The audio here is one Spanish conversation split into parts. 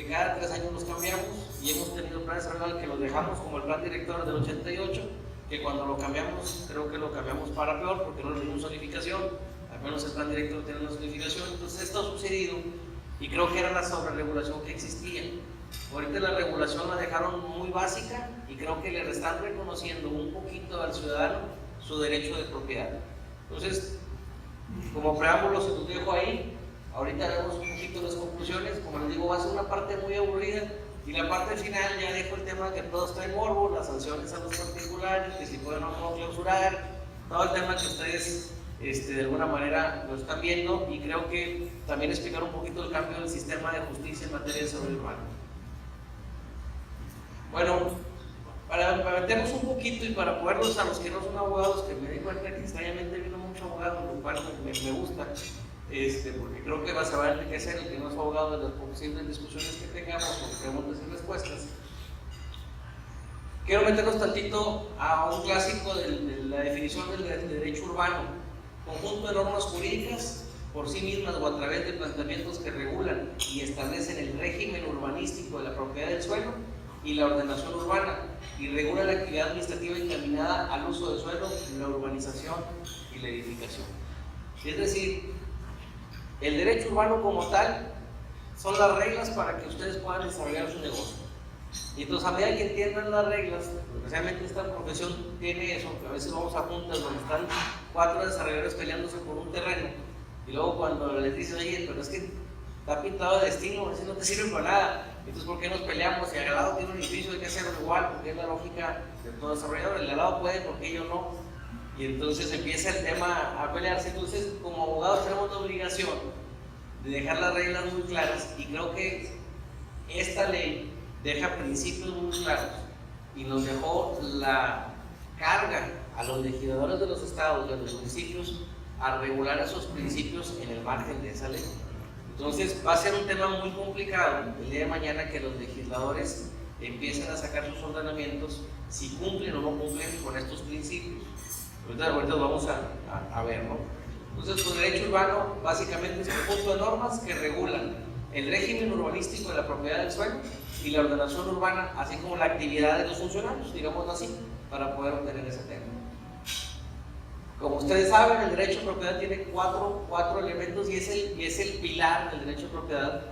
que cada 3 años los cambiamos y hemos tenido planes regionales que los dejamos como el plan director del 88, que cuando lo cambiamos, creo que lo cambiamos para peor porque no tenemos zonificación, al menos el plan director tiene una zonificación. Entonces esto ha sucedido y creo que era la sobreregulación que existía. Ahorita la regulación la dejaron muy básica y creo que le están reconociendo un poquito al ciudadano su derecho de propiedad. Entonces, como preámbulo se los dejo ahí. Ahorita vemos un poquito las conclusiones. Como les digo, va a ser una parte muy aburrida y la parte final ya dejo el tema que todos traen morbo, las sanciones a los particulares, que si pueden o no clausurar, todo el tema que ustedes de alguna manera lo están viendo, y creo que también explicar un poquito el cambio del sistema de justicia en materia de desarrollo urbano. Bueno, para meternos un poquito y para poderlos, a los que no son abogados, que me di cuenta que extrañamente vino mucho abogado, lo cual me gusta, porque creo que se va a enriquecer el que no es abogado de las posibles discusiones que tengamos con preguntas y respuestas. Quiero meternos tantito a un clásico de la definición del derecho urbano: conjunto de normas jurídicas por sí mismas o a través de planteamientos que regulan y establecen el régimen urbanístico de la propiedad del suelo y la ordenación urbana, y regula la actividad administrativa encaminada al uso del suelo, la urbanización y la edificación. Es decir, el derecho urbano como tal son las reglas para que ustedes puedan desarrollar su negocio. Y entonces, a medida que entiendan las reglas, especialmente esta profesión tiene eso, que a veces vamos a juntas donde están 4 desarrolladores peleándose por un terreno, y luego cuando les dicen, oye, pero es que está pintado de destino, así no te sirve para nada, entonces ¿por qué nos peleamos? Si al lado tiene un edificio hay que hacerlo igual, porque es la lógica de todo desarrollador. El de al lado puede, porque yo no, y entonces empieza el tema a pelearse. Entonces, como abogados tenemos la obligación de dejar las reglas muy claras, y creo que esta ley deja principios muy claros y nos dejó la carga a los legisladores de los estados y a los municipios a regular esos principios en el margen de esa ley. Entonces va a ser un tema muy complicado el día de mañana que los legisladores empiecen a sacar sus ordenamientos, si cumplen o no cumplen con estos principios. Ahorita lo vamos a ver, ¿no? Entonces, pues, derecho urbano básicamente es un conjunto de normas que regulan el régimen urbanístico de la propiedad del suelo y la ordenación urbana, así como la actividad de los funcionarios, digámoslo así, para poder obtener ese tema. Como ustedes saben, el derecho de propiedad tiene cuatro elementos y es el pilar del derecho de propiedad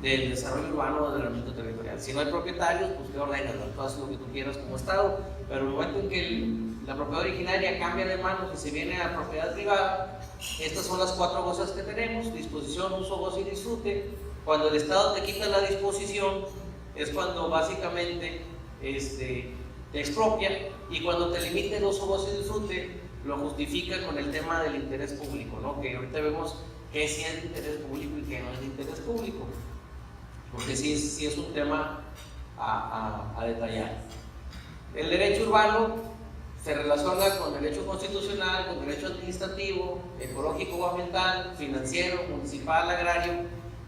del desarrollo urbano o del ordenamiento territorial. Si no hay propietarios, pues qué ordenas, ¿no? Tú haces lo que tú quieras como Estado, pero en el momento en que la propiedad originaria cambia de manos y se viene a propiedad privada, estas son las 4 cosas que tenemos: disposición, uso, goce y disfrute. Cuando el Estado te quita la disposición, es cuando básicamente te expropia, y cuando te limita el uso, goce y disfrute, lo justifica con el tema del interés público, ¿no? Que ahorita vemos que sí es de interés público y que no es de interés público, porque sí es un tema a detallar. El derecho urbano se relaciona con derecho constitucional, con derecho administrativo, ecológico o ambiental, financiero, municipal, agrario,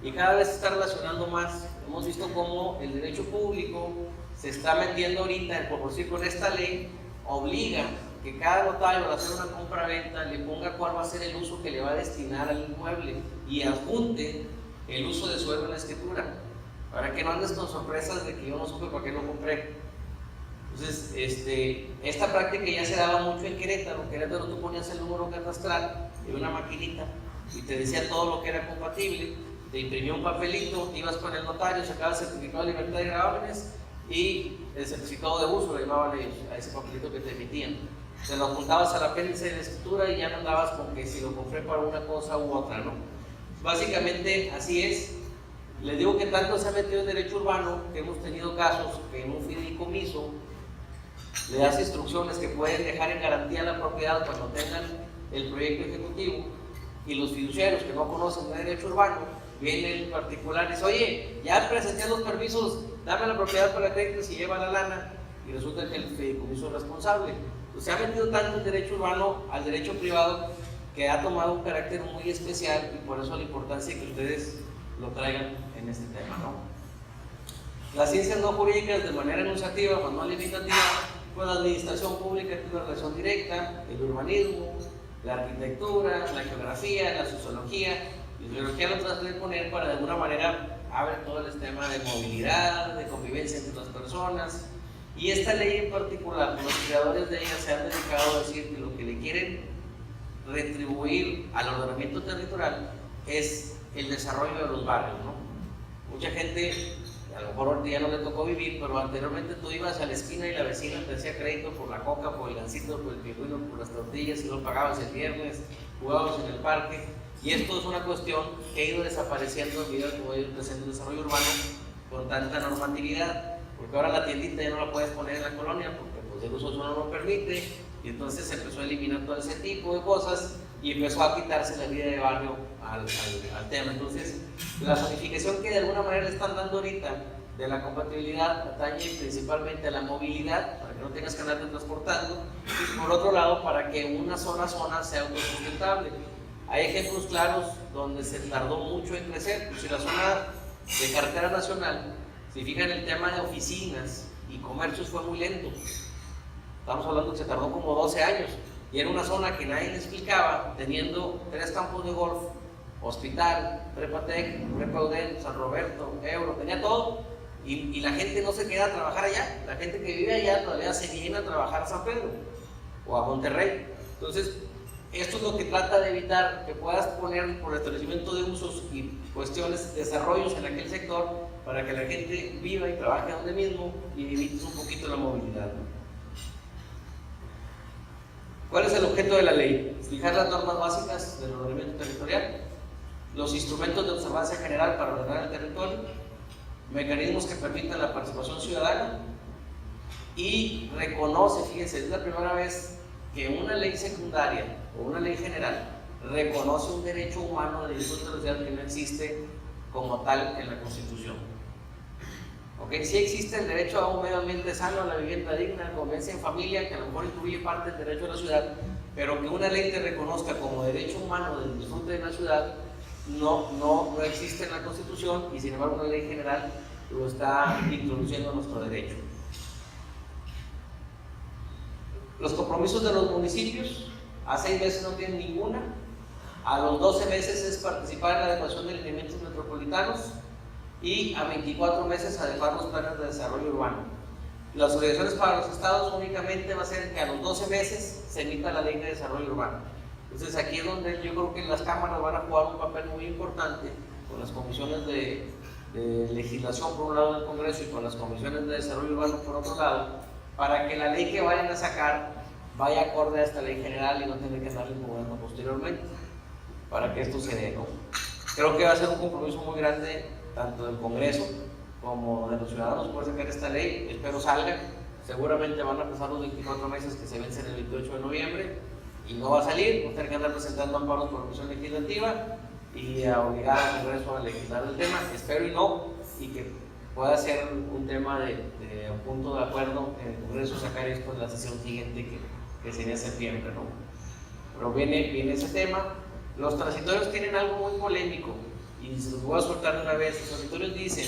y cada vez se está relacionando más. Hemos visto cómo el derecho público se está metiendo ahorita, por decir, con esta ley, obliga que cada notario, al hacer una compra-venta, le ponga cuál va a ser el uso que le va a destinar al inmueble y adjunte el uso de suelo en la escritura, para que no andes con sorpresas de que yo no supe para qué lo compré. Entonces, esta práctica ya se daba mucho en Querétaro. En Querétaro tú ponías el número catastral de una maquinita y te decía todo lo que era compatible, te imprimía un papelito, ibas con el notario, sacabas el certificado de libertad de gravámenes y el certificado de uso, lo llamaban ellos, a ese papelito que te emitían. Te lo apuntabas al apéndice de la escritura y ya no andabas con que si lo compré para una cosa u otra, ¿no? Básicamente así es. Les digo que tanto se ha metido en derecho urbano que hemos tenido casos que en un fideicomiso le das instrucciones que pueden dejar en garantía la propiedad cuando tengan el proyecto ejecutivo, y los fiduciarios que no conocen de derecho urbano vienen particulares: oye, ya presenté los permisos, dame la propiedad para crédito, si lleva la lana, y resulta que el fideicomiso es responsable. Entonces, se ha metido tanto el derecho urbano al derecho privado que ha tomado un carácter muy especial, y por eso la importancia de que ustedes lo traigan en este tema, ¿no? Las ciencias no jurídicas, de manera enunciativa, pues no limitativa, pues la administración pública tiene una relación directa, el urbanismo, la arquitectura, la geografía, la sociología. Y la sociología lo traté de poner para de alguna manera abre todo el tema de movilidad, de convivencia entre las personas, y esta ley en particular, los creadores de ella se han dedicado a decir que lo que le quieren retribuir al ordenamiento territorial es el desarrollo de los barrios, ¿no? Mucha gente, a lo mejor ahorita ya no le tocó vivir, pero anteriormente tú ibas a la esquina y la vecina te hacía crédito por la coca, por el gansito, por el pingüino, por las tortillas, y lo pagabas el viernes, jugabas en el parque. Y esto es una cuestión que ha ido desapareciendo en medida que ha ido creciendo el desarrollo urbano con tanta normatividad, porque ahora la tiendita ya no la puedes poner en la colonia porque pues, el uso no lo permite, y entonces se empezó a eliminar todo ese tipo de cosas y empezó a quitarse la vida de barrio al tema. Entonces, la zonificación que de alguna manera le están dando ahorita de la compatibilidad atañe principalmente a la movilidad, para que no tengas que andarte transportando, y por otro lado, para que una sola zona sea autosustentable. Hay ejemplos claros donde se tardó mucho en crecer. Pues si la zona de carretera nacional, si fijan, el tema de oficinas y comercios fue muy lento. Estamos hablando que se tardó como 12 años y era una zona que nadie le explicaba, teniendo 3 campos de golf, hospital, Prepatec, Prepauden, San Roberto, Euro, tenía todo, y la gente no se queda a trabajar allá. La gente que vive allá todavía se viene a trabajar a San Pedro o a Monterrey. Entonces, esto es lo que trata de evitar, que puedas poner por establecimiento de usos y cuestiones, desarrollos en aquel sector, para que la gente viva y trabaje donde mismo y evites un poquito la movilidad, ¿no? ¿Cuál es el objeto de la ley? Fijar las normas básicas del ordenamiento territorial, los instrumentos de observancia general para ordenar el territorio, mecanismos que permitan la participación ciudadana, y reconoce, fíjense, es la primera vez que una ley secundaria o una ley general reconoce un derecho humano de disfrute de la ciudad que no existe como tal en la Constitución. ¿Okay? Sí existe el derecho a un medio ambiente sano, a la vivienda digna, a la convivencia en familia, que a lo mejor incluye parte del derecho a la ciudad, pero que una ley te reconozca como derecho humano del disfrute de la ciudad no existe en la Constitución, y sin embargo una ley general lo está introduciendo en nuestro derecho. Los compromisos de los municipios: a 6 meses no tienen ninguna, a los 12 meses es participar en la adecuación de lineamientos metropolitanos, y a 24 meses adecuar los planes de desarrollo urbano. Las obligaciones para los estados únicamente va a ser que a los 12 meses se emita la ley de desarrollo urbano. Entonces aquí es donde yo creo que las cámaras van a jugar un papel muy importante, con las comisiones de legislación por un lado del Congreso y con las comisiones de desarrollo urbano por otro lado, para que la ley que vayan a sacar vaya acorde a esta ley general y no tenga que estarle incomodando posteriormente, para que esto se dé, ¿no? Creo que va a ser un compromiso muy grande tanto del Congreso como de los ciudadanos por sacar esta ley. Espero salga. Seguramente van a pasar los 24 meses que se vencen el 28 de noviembre y no va a salir. Vamos a tener que andar presentando amparos por comisión legislativa y a obligar al Congreso a legislar el tema. Espero y no, y que pueda ser un tema de punto de acuerdo en el Congreso, sacar esto en la sesión siguiente que sería septiembre, ¿no? Pero viene ese tema. Los transitorios tienen algo muy polémico y se los voy a soltar de una vez. Los transitorios dicen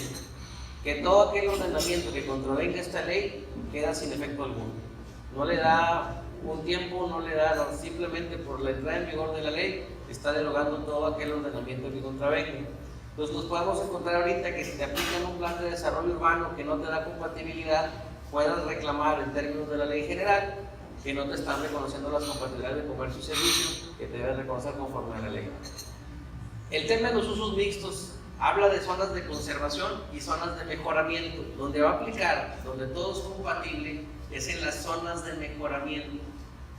que todo aquel ordenamiento que contravenga esta ley queda sin efecto alguno. No le da un tiempo, no le da, no, simplemente por la entrada en vigor de la ley está derogando todo aquel ordenamiento que contravenga. Entonces nos podemos encontrar ahorita que si te aplican un plan de desarrollo urbano que no te da compatibilidad, puedas reclamar en términos de la ley general que no te están reconociendo las compatibilidades de comercio y servicio que te deben reconocer conforme a la ley. El tema de los usos mixtos habla de zonas de conservación y zonas de mejoramiento. Donde va a aplicar, donde todo es compatible, es en las zonas de mejoramiento.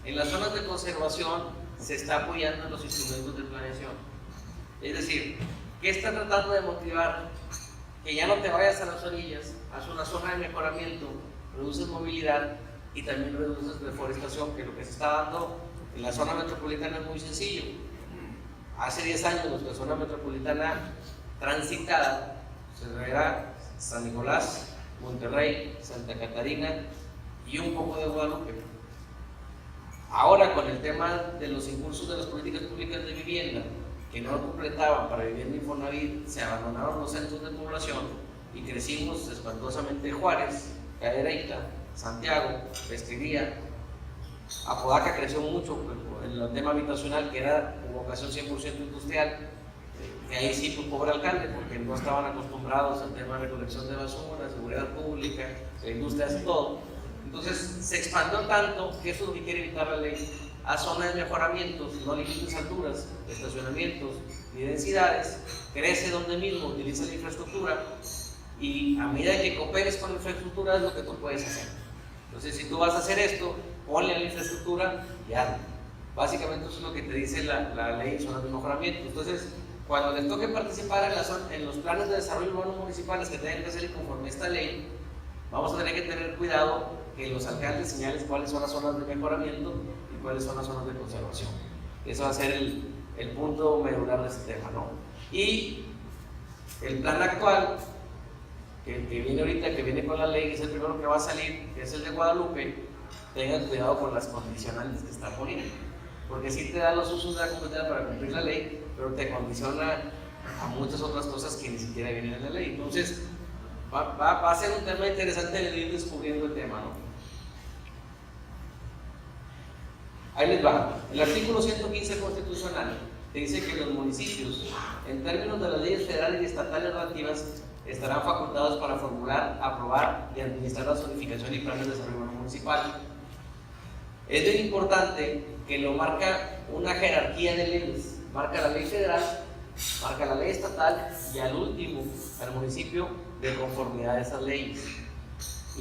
En las zonas de conservación se está apoyando en los instrumentos de planeación. Es decir, ¿qué está tratando de motivar? Que ya no te vayas a las orillas, haz una zona de mejoramiento, reduces movilidad y también reduces deforestación, que lo que se está dando en la zona metropolitana es muy sencillo. Hace 10 años nuestra zona metropolitana transitada era San Nicolás, Monterrey, Santa Catarina y un poco de Guadalupe. Ahora, con el tema de los impulsos de las políticas públicas de vivienda que no completaban para vivienda Infonavit, se abandonaron los centros de población y crecimos espantosamente Juárez, Cadereyta, Santiago, Pesquería. Apodaca creció mucho en el tema habitacional, que era de vocación 100% industrial. Y ahí sí, pues pobre alcalde, porque no estaban acostumbrados al tema de recolección de basura, seguridad pública, la industria hace todo. Entonces se expandió tanto que eso es lo que quiere evitar la ley. A zonas de mejoramientos, no limites alturas, estacionamientos ni densidades, crece donde mismo, utiliza la infraestructura y a medida que cooperes con la infraestructura es lo que tú puedes hacer. Entonces, si tú vas a hacer esto, ponle a la infraestructura y hazlo. Básicamente eso es lo que te dice la ley de zonas de mejoramiento. Entonces, cuando les toque participar en los planes de desarrollo urbano municipales que tengan que hacer conforme a esta ley, vamos a tener que tener cuidado que los alcaldes señalen cuáles son las zonas de mejoramiento y cuáles son las zonas de conservación. Eso va a ser el punto medular de este tema, ¿no? Y el plan actual, que viene ahorita, que viene con la ley, que es el primero que va a salir, que es el de Guadalupe, tengan cuidado con las condicionantes que está poniendo. Porque sí te da los usos de la competencia para cumplir la ley, pero te condiciona a muchas otras cosas que ni siquiera vienen en la ley. Entonces, va a ser un tema interesante de ir descubriendo el tema, ¿no? Ahí les va. El artículo 115 constitucional te dice que los municipios, en términos de las leyes federales y estatales relativas, estarán facultados para formular, aprobar y administrar la zonificación y planes de desarrollo municipal. Es bien importante que lo marca una jerarquía de leyes. Marca la ley federal, marca la ley estatal y al último, al municipio, de conformidad a esas leyes.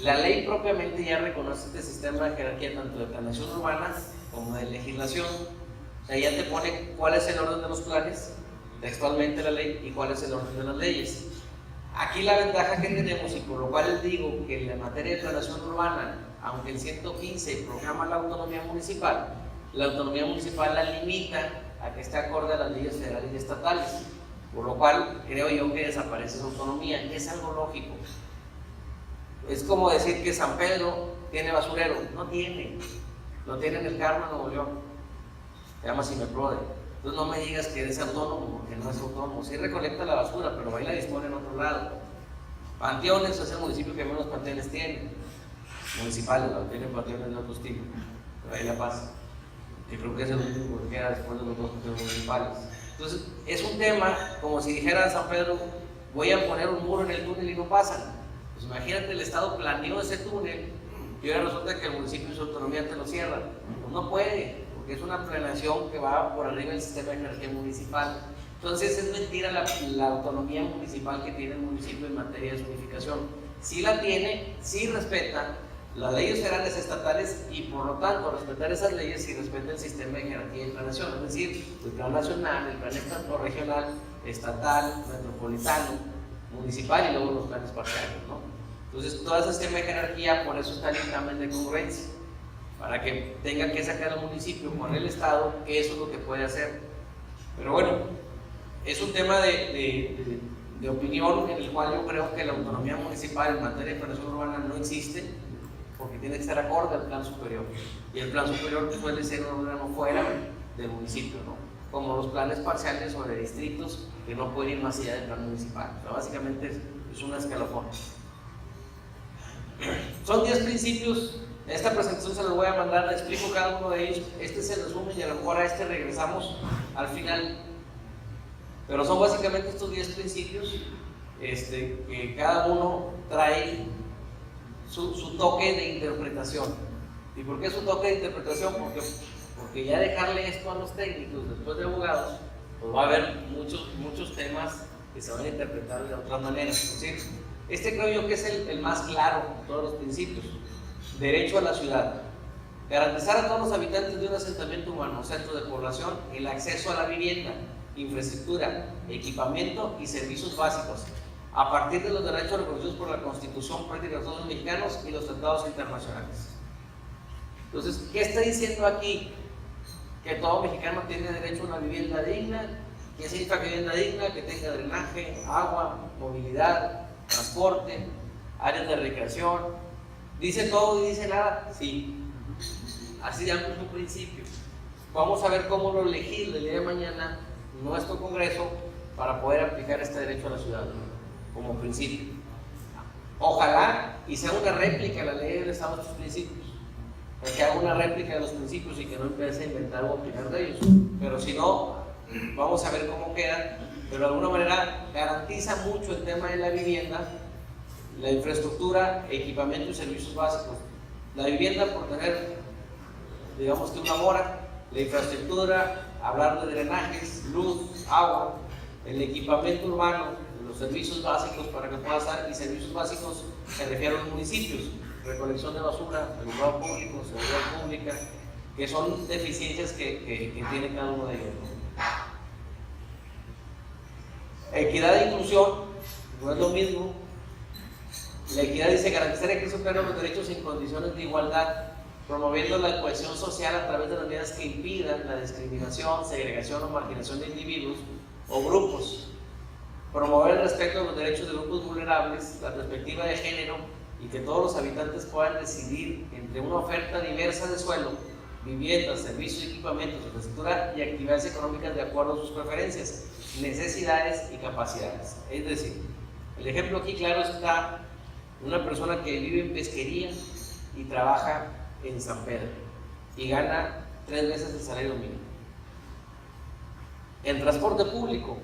La ley propiamente ya reconoce este sistema de jerarquía tanto de planeación urbana como de legislación. O sea, ya te pone cuál es el orden de los planes, textualmente la ley, y cuál es el orden de las leyes. Aquí la ventaja que tenemos, y por lo cual les digo que en la materia de planeación urbana, aunque el 115 programa la autonomía municipal la limita a que esté acorde a las leyes federales y estatales, por lo cual creo yo que desaparece su autonomía. Es algo lógico. Es como decir que San Pedro tiene basurero. No tiene. Lo tiene en el Carmen, Nuevo León. Se llama Cimeprode. Entonces no me digas que eres autónomo, porque no es autónomo. Sí recolecta la basura, pero va y la dispone en otro lado. Panteones es el municipio que menos panteones tiene. Municipales, no tienen panteones de otros tipos. Pero ahí la pasa. Yo creo que es el último que queda después de los dos panteones municipales. Entonces es un tema como si dijera San Pedro, voy a poner un muro en el túnel y no pasan. Pues imagínate, el Estado planeó ese túnel y ahora resulta que el municipio y su autonomía te lo cierra. Pues no puede, porque es una planeación que va por arriba del sistema de jerarquía municipal. Entonces es mentira la autonomía municipal que tiene el municipio en materia de zonificación. Sí la tiene, sí respeta las leyes federales estatales y por lo tanto respetar esas leyes sí respeta el sistema de jerarquía y planeación, es decir, el plan nacional, el plan regional, estatal, metropolitano, municipal y luego los planes parciales, ¿no? Entonces todo ese sistema de jerarquía, por eso está el dictamen de congruencia, para que tenga que sacar al municipio con el Estado que eso es lo que puede hacer. Pero bueno, es un tema de opinión en el cual yo creo que la autonomía municipal en materia de planeación urbana no existe, porque tiene que estar acorde al plan superior, y el plan superior suele ser un órgano fuera del municipio, ¿no? Como los planes parciales o de distritos que no pueden ir más allá del plan municipal. O sea, básicamente es un escalafón. Son 10 principios. En esta presentación se los voy a mandar, les explico cada uno de ellos. Este es el resumen y a lo mejor a este regresamos al final. Pero son básicamente estos 10 principios que cada uno trae su toque de interpretación. ¿Y por qué su toque de interpretación? Porque ya dejarle esto a los técnicos, después de abogados, pues va a haber muchos temas que se van a interpretar de otras maneras. ¿Sí? Este creo yo que es el más claro de todos los principios. Derecho a la ciudad. Garantizar a todos los habitantes de un asentamiento humano, centro de población, el acceso a la vivienda, infraestructura, equipamiento y servicios básicos, a partir de los derechos reconocidos por la Constitución Política de los Estados Mexicanos y los tratados internacionales. Entonces, ¿qué está diciendo aquí? Que todo mexicano tiene derecho a una vivienda digna. ¿Qué significa vivienda digna? Que tenga drenaje, agua, movilidad, transporte, áreas de recreación. ¿Dice todo y dice nada? Sí. Así de amplio es un principio. Vamos a ver cómo lo elegir el día de mañana nuestro Congreso para poder aplicar este derecho a la ciudad como principio. Ojalá y sea una réplica de la ley del Estado de estos principios, que haga una réplica de los principios y que no empiece a inventar o opinar de ellos. Pero si no, vamos a ver cómo queda pero de alguna manera garantiza mucho el tema de la vivienda, la infraestructura, equipamiento y servicios básicos. La vivienda por tener, digamos que una mora, la infraestructura, hablar de drenajes, luz, agua, el equipamiento urbano, los servicios básicos para que pueda estar, y servicios básicos se refieren a los municipios, recolección de basura, alumbrado público, seguridad pública, que son deficiencias que tiene cada uno de ellos. Equidad e inclusión, no es lo mismo. La equidad dice garantizar el acceso pleno a los derechos en condiciones de igualdad, promoviendo la cohesión social a través de las medidas que impidan la discriminación, segregación o marginación de individuos o grupos. Promover el respeto a los derechos de grupos vulnerables, la perspectiva de género y que todos los habitantes puedan decidir entre una oferta diversa de suelo, viviendas, servicios, equipamientos, infraestructura y actividades económicas de acuerdo a sus preferencias, necesidades y capacidades. Es decir, el ejemplo aquí claro está una persona que vive en Pesquería y trabaja en San Pedro y gana 3 veces el salario mínimo. En transporte público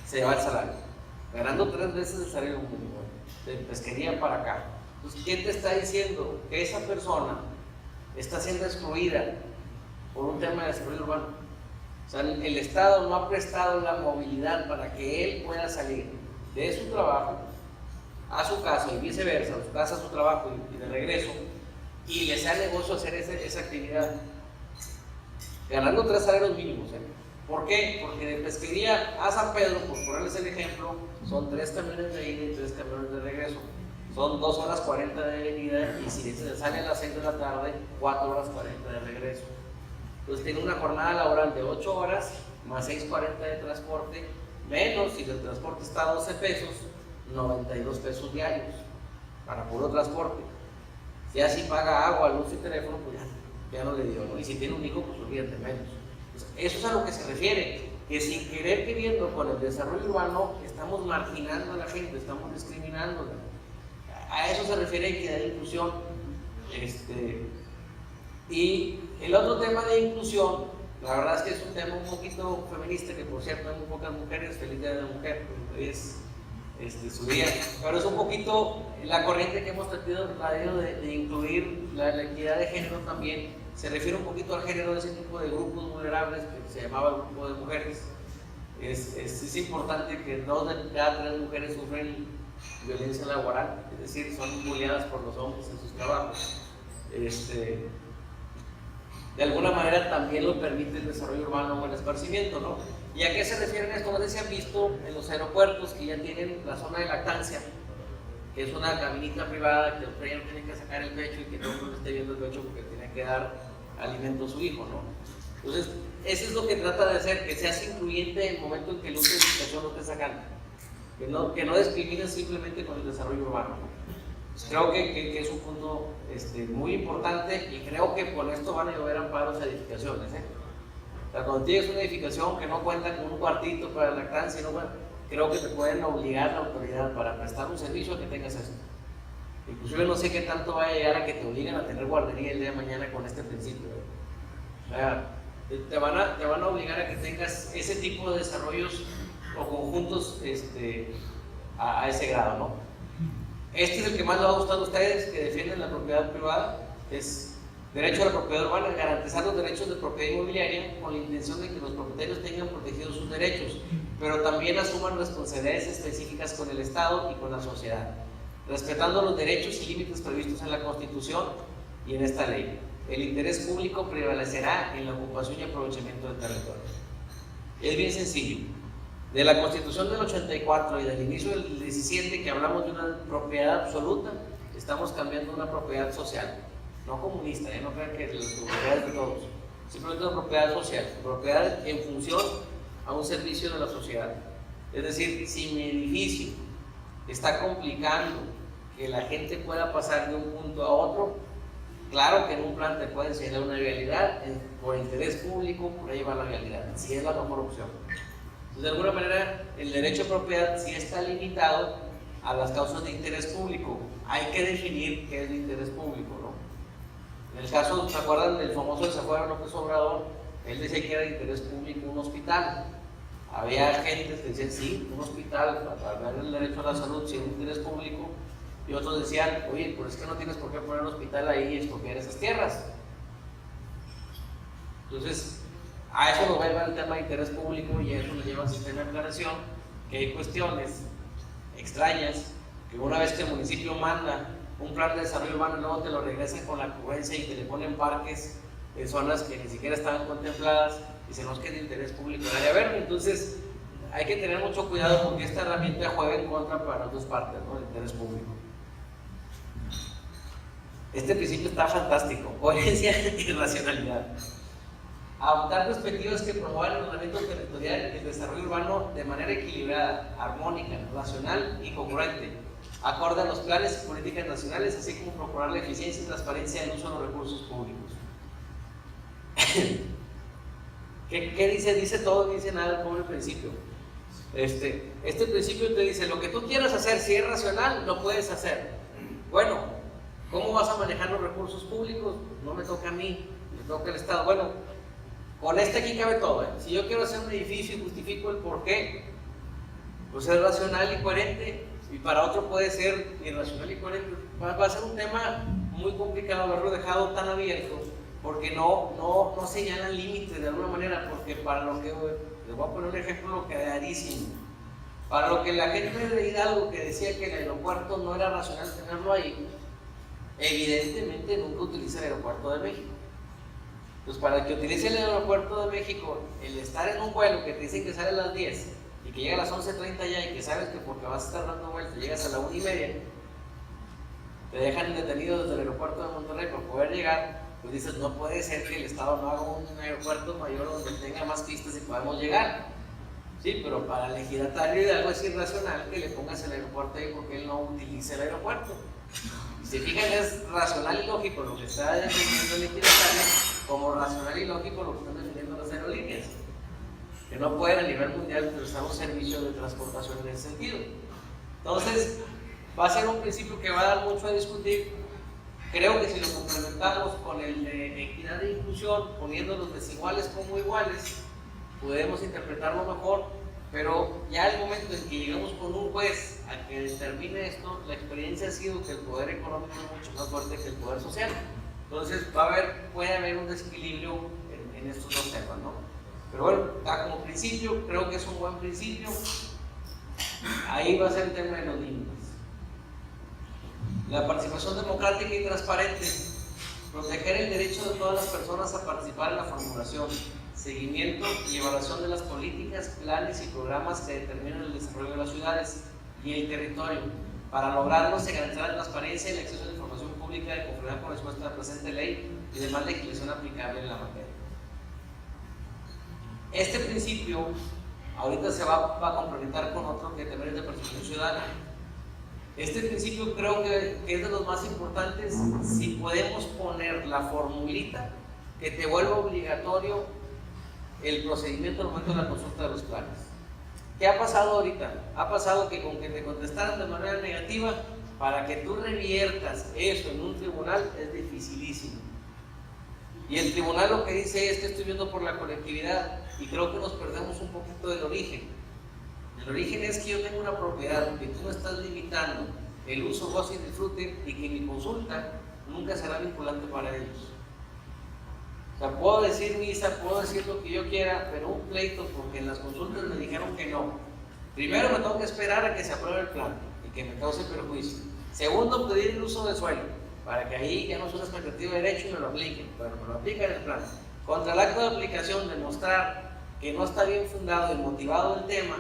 se va el salario, ganando 3 veces el salario mínimo, de Pesquería para acá. Entonces, ¿quién te está diciendo que esa persona está siendo excluida por un tema de desarrollo urbano? O sea, el Estado no ha prestado la movilidad para que él pueda salir de su trabajo a su casa y viceversa, de su casa a su trabajo y de regreso, y le sea negocio hacer esa actividad, ganando 3 salarios mínimos. ¿Por qué? Porque de Pesquería a San Pedro, por ponerles el ejemplo, son 3 camiones de ida y 3 camiones de regreso. Son 2 horas 40 de venida, y si se sale a las 6 de la tarde, 4 horas 40 de regreso. Entonces tiene una jornada laboral de 8 horas, más 6:40 de transporte, menos si el transporte está a 12 pesos, 92 pesos diarios para puro transporte. Si así paga agua, luz y teléfono, pues ya no le dio, ¿no? Y si tiene un hijo, pues olvídate menos. Entonces, eso es a lo que se refiere, que sin querer queriendo con el desarrollo urbano estamos marginando a la gente, estamos discriminándola. A eso se refiere equidad e inclusión. Y el otro tema de inclusión, la verdad es que es un tema un poquito feminista, que por cierto hay muy pocas mujeres, feliz día de la mujer, es su día, pero es un poquito la corriente que hemos tratado de incluir la equidad de género también. Se refiere un poquito al género de ese tipo de grupos vulnerables que se llamaba el grupo de mujeres. Es importante que 2 de cada 3 mujeres sufren violencia laboral, es decir, son bulleadas por los hombres en sus trabajos. De alguna manera también lo permite el desarrollo urbano o el esparcimiento, ¿no? ¿Y a qué se refieren esto? No sé si han visto en los aeropuertos que ya tienen la zona de lactancia, que es una cabinita privada que usted ya no tiene que sacar el pecho y que todo el mundo esté viendo el pecho porque tiene que dar alimento a su hijo, ¿no? Entonces, eso es lo que trata de hacer, que seas incluyente en el momento en que el uso de educación no te sacan, que no discrimines simplemente con el desarrollo urbano, ¿no? Creo que es un punto muy importante, y creo que con esto van a llover amparos a edificaciones. O sea, cuando tienes una edificación que no cuenta con un cuartito para lactancia, creo que te pueden obligar la autoridad para prestar un servicio a que tengas esto. Inclusive no sé qué tanto va a llegar a que te obliguen a tener guardería el día de mañana con este principio. O sea, te van a obligar a que tengas ese tipo de desarrollos o conjuntos a ese grado, ¿no? Este es el que más les va a gustar a ustedes, que defienden la propiedad privada. Es derecho a la propiedad urbana, garantizar los derechos de propiedad inmobiliaria con la intención de que los propietarios tengan protegidos sus derechos, pero también asuman responsabilidades específicas con el Estado y con la sociedad, respetando los derechos y límites previstos en la Constitución y en esta ley. El interés público prevalecerá en la ocupación y aprovechamiento del territorio. Es bien sencillo. De la Constitución del 84 y del inicio del 17, que hablamos de una propiedad absoluta, estamos cambiando a una propiedad social, no comunista, no crean que la propiedad es de todos, simplemente una propiedad social, propiedad en función a un servicio de la sociedad. Es decir, si mi edificio está complicando que la gente pueda pasar de un punto a otro, claro que en un plan te pueden enseñar una vialidad, por interés público, por ahí va la vialidad, si es la mejor opción. De alguna manera, el derecho a propiedad sí está limitado a las causas de interés público. Hay que definir qué es de interés público, ¿no? En el caso, ¿se acuerdan del famoso Desafuero López Obrador? Él decía que era de interés público un hospital. Había gente que decía, sí, un hospital para dar el derecho a la salud, si es un interés público, y otros decían, oye, pues es que no tienes por qué poner un hospital ahí y escoger esas tierras. Entonces, a eso nos va a llevar el tema de interés público y a eso nos lleva al sistema de aclaración, que hay cuestiones extrañas, que una vez que el municipio manda un plan de desarrollo urbano, luego te lo regresan con la ocurrencia y te le ponen parques en zonas que ni siquiera estaban contempladas y se nos queda de interés público el área verde. Entonces, hay que tener mucho cuidado porque esta herramienta juega en contra para las dos partes, ¿no? El interés público. Este principio está fantástico: coherencia y racionalidad. Adoptar perspectivas que promuevan el ordenamiento territorial y el desarrollo urbano de manera equilibrada, armónica, racional y congruente, acorde a los planes y políticas nacionales, así como procurar la eficiencia y transparencia en el uso de los recursos públicos. ¿Qué dice? Dice todo, dice nada el pobre principio. Este principio te dice, lo que tú quieras hacer, si es racional, lo puedes hacer. Bueno, ¿cómo vas a manejar los recursos públicos? No me toca a mí, me toca al Estado. Bueno, con aquí cabe todo, ¿eh? Si yo quiero hacer un edificio y justifico el por qué, pues es racional y coherente, y para otro puede ser irracional y coherente. Va a ser un tema muy complicado haberlo dejado tan abierto, porque no señalan límites de alguna manera, porque para lo que, les voy a poner un ejemplo clarísimo, para lo que la gente de Hidalgo que decía que el aeropuerto no era racional tenerlo ahí, evidentemente nunca utiliza el aeropuerto de México. Pues para el que utilice el aeropuerto de México, el estar en un vuelo que te dicen que sale a las 10 y que llega a las 11:30 ya, y que sabes que porque vas a estar dando vueltas llegas a la 1:30, te dejan detenido desde el aeropuerto de Monterrey para poder llegar, pues dices, no puede ser que el Estado no haga un aeropuerto mayor donde tenga más pistas y podamos llegar. Sí, pero para el ejidatario Hidalgo es irracional que le pongas el aeropuerto ahí porque él no utiliza el aeropuerto. Si se fijan, es racional y lógico lo que está defendiendo el ejidatario, como racional y lógico lo que están defendiendo las aerolíneas, que no pueden a nivel mundial utilizar un servicio de transportación en ese sentido. Entonces, va a ser un principio que va a dar mucho a discutir. Creo que si lo complementamos con el de equidad e inclusión, poniendo los desiguales como iguales, podemos interpretarlo mejor, pero ya el momento en que llegamos con un juez a que determine esto, la experiencia ha sido que el poder económico es mucho más fuerte que el poder social. Entonces puede haber un desequilibrio en estos dos temas, ¿no? Pero bueno, como principio, creo que es un buen principio. Ahí va a ser el tema de los límites. La participación democrática y transparente. Proteger el derecho de todas las personas a participar en la formulación, seguimiento y evaluación de las políticas, planes y programas que determinan el desarrollo de las ciudades y el territorio. Para lograrlo se garantizará la transparencia y el acceso a la información pública de conformidad con la dispuesta de la presente ley y demás legislación aplicable en la materia. Este principio ahorita se va a complementar con otro que también es de participación ciudadana. Este principio creo que es de los más importantes si podemos poner la formulita que te vuelva obligatorio el procedimiento al momento de la consulta de los planes. ¿Qué ha pasado ahorita? Ha pasado que con que te contestaran de manera negativa, para que tú reviertas eso en un tribunal es dificilísimo. Y el tribunal lo que dice es que estoy viendo por la colectividad, y creo que nos perdemos un poquito del origen. El origen es que yo tengo una propiedad, que tú me estás limitando el uso, goce y disfrute, y que mi consulta nunca será vinculante para ellos. O sea, puedo decir misa, puedo decir lo que yo quiera, pero un pleito porque en las consultas me dijeron que no. Primero me tengo que esperar a que se apruebe el plan y que me cause perjuicio. Segundo, pedir el uso de suelo, para que ahí ya no es una expectativa de derecho y me lo apliquen, pero me lo aplican en el plan. Contra el acto de aplicación, demostrar que no está bien fundado y motivado el tema,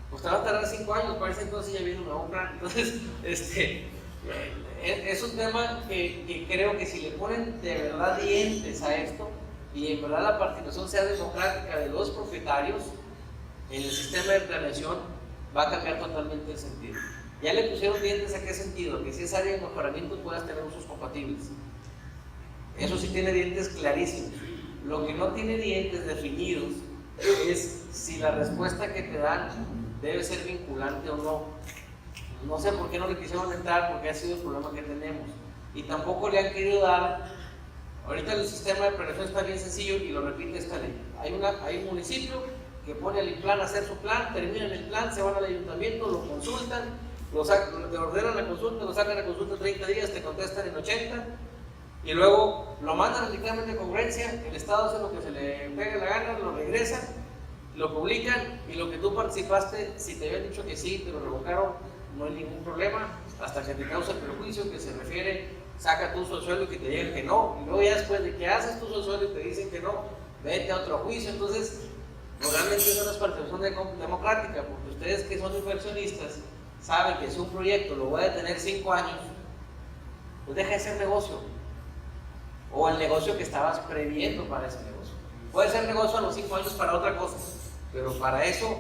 pues te va a tardar 5 años, parece entonces ya viene un nuevo plan. Entonces, es un tema que creo que si le ponen de verdad dientes a esto y en verdad la participación sea democrática de los propietarios en el sistema de planeación, va a cambiar totalmente el sentido. Ya le pusieron dientes a qué sentido, que si es área de mejoramiento puedas tener usos compatibles. Eso sí tiene dientes clarísimos. Lo que no tiene dientes definidos es si la respuesta que te dan debe ser vinculante o no. No sé por qué no le quisieron entrar, porque ha sido el problema que tenemos. Y tampoco le han querido dar. Ahorita el sistema de planeación está bien sencillo y lo repite esta ley. Hay un municipio que pone al plan a hacer su plan, terminan el plan, se van al ayuntamiento, lo consultan, te ordenan la consulta, lo sacan a consulta 30 días, te contestan en 80, y luego lo mandan al dictamen de congruencia, el Estado hace lo que se le pegue la gana, lo regresa, lo publican, y lo que tú participaste, si te habían dicho que sí, te lo revocaron, no hay ningún problema, hasta que te causa perjuicio, que se refiere, saca tu uso del suelo y que te digan que no, y luego ya después de que haces tu uso del suelo y te dicen que no, vete a otro juicio. Entonces realmente eso no es participación democrática, porque ustedes que son inversionistas saben que si un proyecto lo voy a tener 5 años, pues deja de ser negocio, o el negocio que estabas previendo para ese negocio. Puede ser negocio a los 5 años para otra cosa, pero para eso